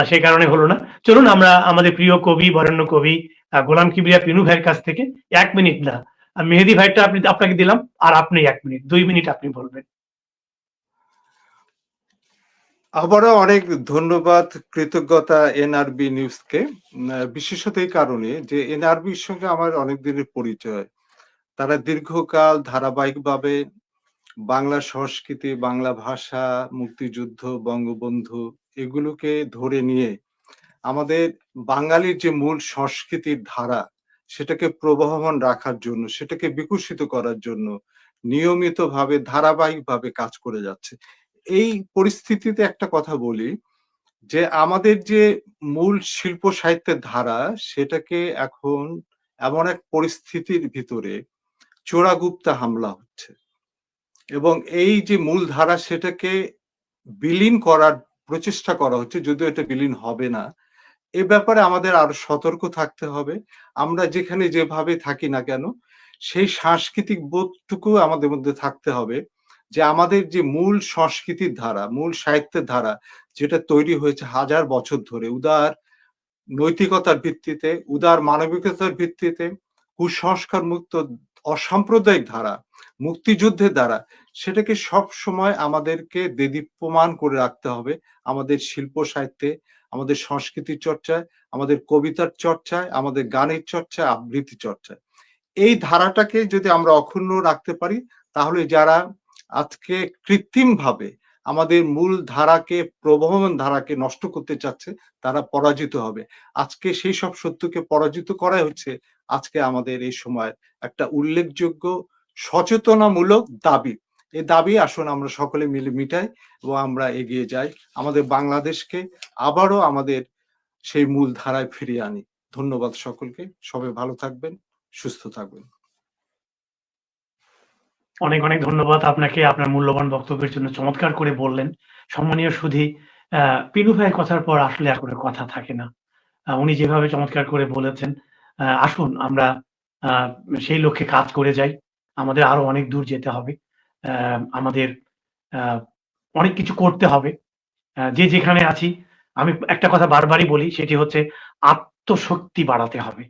সে কারণে হলো না। চলুন আমরা আমাদের প্রিয় কবি, বরেণ্য কবি গোলাম কিবরিয়া পিনু ভাইয়ের কাছ থেকে 1 মিনিট না, মেহেদী ভাইটা আপনাকে দিলাম, আর আপনি 1 মিনিট, 2 মিনিট আপনি বলবেন। আবারও অনেক ধন্যবাদ, কৃতজ্ঞতা এনআরবি নিউজকে, বিশেষত এই কারণে যে এনআরবির সঙ্গে আমার অনেক দিনের পরিচয়। তারা দীর্ঘকাল ধারাবাহিকভাবে বাংলা সংস্কৃতি, বাংলা ভাষা, মুক্তিযুদ্ধ, বঙ্গবন্ধু এগুলোকে ধরে নিয়ে আমাদের বাঙালির যে মূল সংস্কৃতির ধারা সেটাকে প্রবহমান রাখার জন্য, সেটাকে বিকশিত করার জন্য নিয়মিতভাবে ধারাবাহিকভাবে কাজ করে যাচ্ছে। এই পরিস্থিতিতে একটা কথা বলি যে আমাদের যে মূল শিল্প সাহিত্যের ধারা সেটাকে এখন এমন এক পরিস্থিতির ভিতরে চোরাগুপ্তা হামলা হচ্ছে, এবং এই যে মূল ধারা সেটাকে বিলীন করার প্রচেষ্টা করা হচ্ছে, যদিও এটা বিলীন হবে না। এ ব্যাপারে আমাদের আরো সতর্ক থাকতে হবে। আমরা যেখানে যেভাবে থাকি না কেন, সেই সাংস্কৃতিক বোধটুকু আমাদের মধ্যে থাকতে হবে যে আমাদের যে মূল সংস্কৃতির ধারা, মূল সাহিত্যের ধারা, যেটা তৈরি হয়েছে হাজার বছর ধরে উদার নৈতিকতার ভিত্তিতে, উদার মানবিকতার ভিত্তিতে, কুসংস্কার মুক্ত অসাম্প্রদায়িক ধারা, মুক্তিযুদ্ধের দ্বারা, সেটাকে সব সময় আমাদেরকে দেদীপ্যমান করে রাখতে হবে। আমাদের শিল্প সাহিত্যে, আমাদের সংস্কৃতির চর্চায়, আমাদের কবিতার চর্চায়, আমাদের গানের চর্চায়, আবৃত্তি চর্চায়। এই ধারাটাকে যদি আমরা অক্ষুণ্ণ রাখতে পারি, তাহলে যারা আজকে কৃত্রিমভাবে আমাদের মূল ধারাকে, প্রবহমান ধারাকে নষ্ট করতে চাচ্ছে, তারা পরাজিত হবে। আজকে সেই সব সত্যকে পরাজিত করাই হচ্ছে আজকে আমাদের এই সময়ের একটা উল্লেখযোগ্য সচেতনামূলক দাবি। এই দাবি আসুন আমরা সকলে মিলে মিটাই এবং আমরা এগিয়ে যাই, আমাদের বাংলাদেশকে আবারও আমাদের সেই মূল ধারায় ফিরিয়ে আনি। ধন্যবাদ সকলকে, সবাই ভালো থাকবেন, সুস্থ থাকবেন। অনেক অনেক ধন্যবাদ আপনাকে, আপনার মূল্যবান বক্তব্যের জন্য। চমৎকার করে বললেন। সম্মানীয় সুধী, পিনু ভাইয়ের কথার পর আসলে আর কোনো কথা থাকে না। উনি যেভাবে চমৎকার করে বলেছেন, আসুন আমরা সেই লক্ষ্যে কাজ করে যাই। আমাদের আরো অনেক দূর যেতে হবে। আমাদের অনেক কিছু করতে হবে। যে যেখানে আছি, আমি একটা কথা বারবারই বলি, সেটি হচ্ছে আত্মশক্তি বাড়াতে হবে।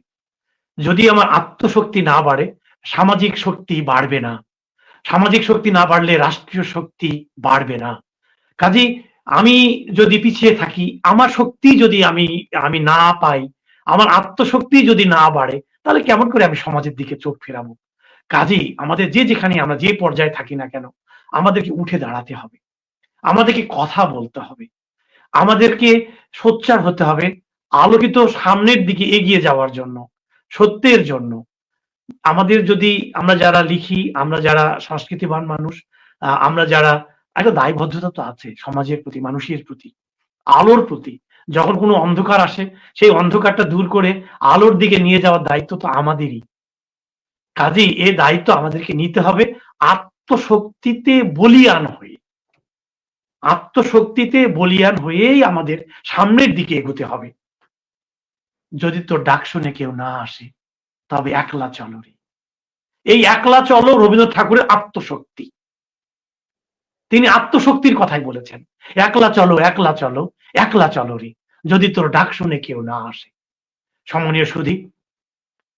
যদি আমার আত্মশক্তি না বাড়ে, সামাজিক শক্তি বাড়বে না। সামাজিক শক্তি না বাড়লে রাষ্ট্রীয় শক্তি বাড়বে না। কাজেই আমি যদি পিছিয়ে থাকি, আমার শক্তি যদি আমি না পাই, আমার আত্মশক্তি যদি না বাড়ে, তাহলে কেমন করে আমি সমাজের দিকে চোখ ফেরাবো? কাজেই আমাদের যে যেখানে আমরা যে পর্যায়ে থাকি না কেন, আমাদেরকে উঠে দাঁড়াতে হবে। আমাদেরকে কথা বলতে হবে। আমাদেরকে সোচ্চার হতে হবে আলোকিত সামনের দিকে এগিয়ে যাওয়ার জন্য, সত্যের জন্য। আমাদের যদি আমরা যারা লিখি, আমরা যারা সংস্কৃতিবান মানুষ, আমরা যারা একটা দায়বদ্ধতা তো আছে সমাজের প্রতি, মানুষের প্রতি, আলোর প্রতি। যখন কোনো অন্ধকার আসে সেই অন্ধকারটা দূর করে আলোর দিকে নিয়ে যাওয়ার দায়িত্ব তো আমাদেরই। কাজেই এ দায়িত্ব আমাদেরকে নিতে হবে আত্মশক্তিতে বলীয়ান হয়ে। আত্মশক্তিতে বলীয়ান হয়েই আমাদের সামনের দিকে এগোতে হবে। যদি তোর ডাক শুনে কেউ না আসে তবে একলা চলো রে। এই একলা চলো রবীন্দ্রনাথ ঠাকুরের আত্মশক্তি। তিনি আত্মশক্তির কথাই বলেছেন। একলা চলো, একলা চলো, একলা চলো রে। যদি তোর ডাক শুনে কেউ না আসে। সম্মানীয় সুধী,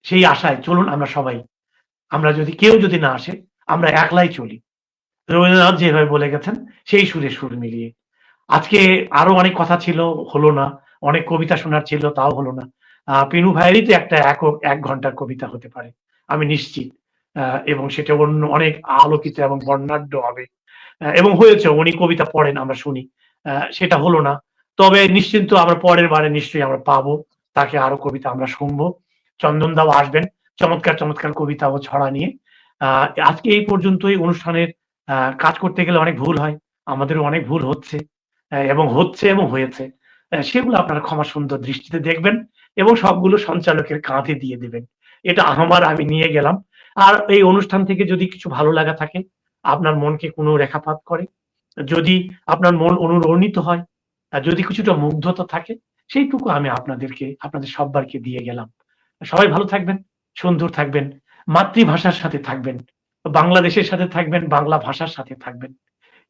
সেই আশায় চলুন আমরা সবাই, আমরা যদি কেউ যদি না আসে আমরা একলাই চলি। রবীন্দ্রনাথ যেভাবে বলে গেছেন সেই সুরে সুর মিলিয়ে। আজকে আরো অনেক কথা ছিল, হলো না। অনেক কবিতা শোনার ছিল, তাও হলো না। পিনু ভাইয়েরই তো একটা একক ১ ঘন্টার কবিতা হতে পারে। আমি নিশ্চিত। এবং সেটা অন্য অনেক আলোকিত এবং বর্ণাঢ্য হবে। এবং হয়েছে, উনি কবিতা পড়েন, আমরা শুনি। সেটা হলো না। তবে নিশ্চিন্ত আমরা পরের বারে নিশ্চয়ই আমরা পাবো। তাকে আরো কবিতা আমরা শুনবো। চন্দন দাও আসবেন চমৎকার, চমৎকার কবিতা ও ছড়া নিয়ে। আজকে এই পর্যন্তই অনুষ্ঠানের কাজ করতে গেলে অনেক ভুল হয়। আমাদেরও অনেক ভুল হচ্ছে এবং হচ্ছে এবং হয়েছে। সেগুলো আপনারা ক্ষমা সুন্দর দৃষ্টিতে দেখবেন এবং সবগুলো সঞ্চালকের কাঁধে দিয়ে দেবেন। এটা আমি নিয়ে গেলাম। আর এই অনুষ্ঠান থেকে যদি কিছু ভালো লাগা থাকে, আপনার মনকে কোনো রেখাপাত করে, যদি আপনার মন অনুরণিত হয়, যদি কিছুটা মুগ্ধতা থাকে, সেইটুকু আমি আপনাদের সব্বারকে দিয়ে গেলাম। সবাই ভালো থাকবেন, সুন্দর থাকবেন, মাতৃভাষার সাথে থাকবেন, বাংলাদেশের সাথে থাকবেন, বাংলা ভাষার সাথে থাকবেন।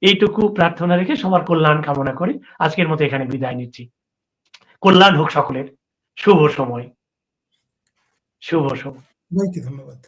এইটুকু প্রার্থনা রেখে সবার কল্যাণ কামনা করে আজকের মতো এখানে বিদায় নিচ্ছি। কল্যাণ হোক সকলের। শুভ সময়। শুভ সময়। সবাইকে ধন্যবাদ।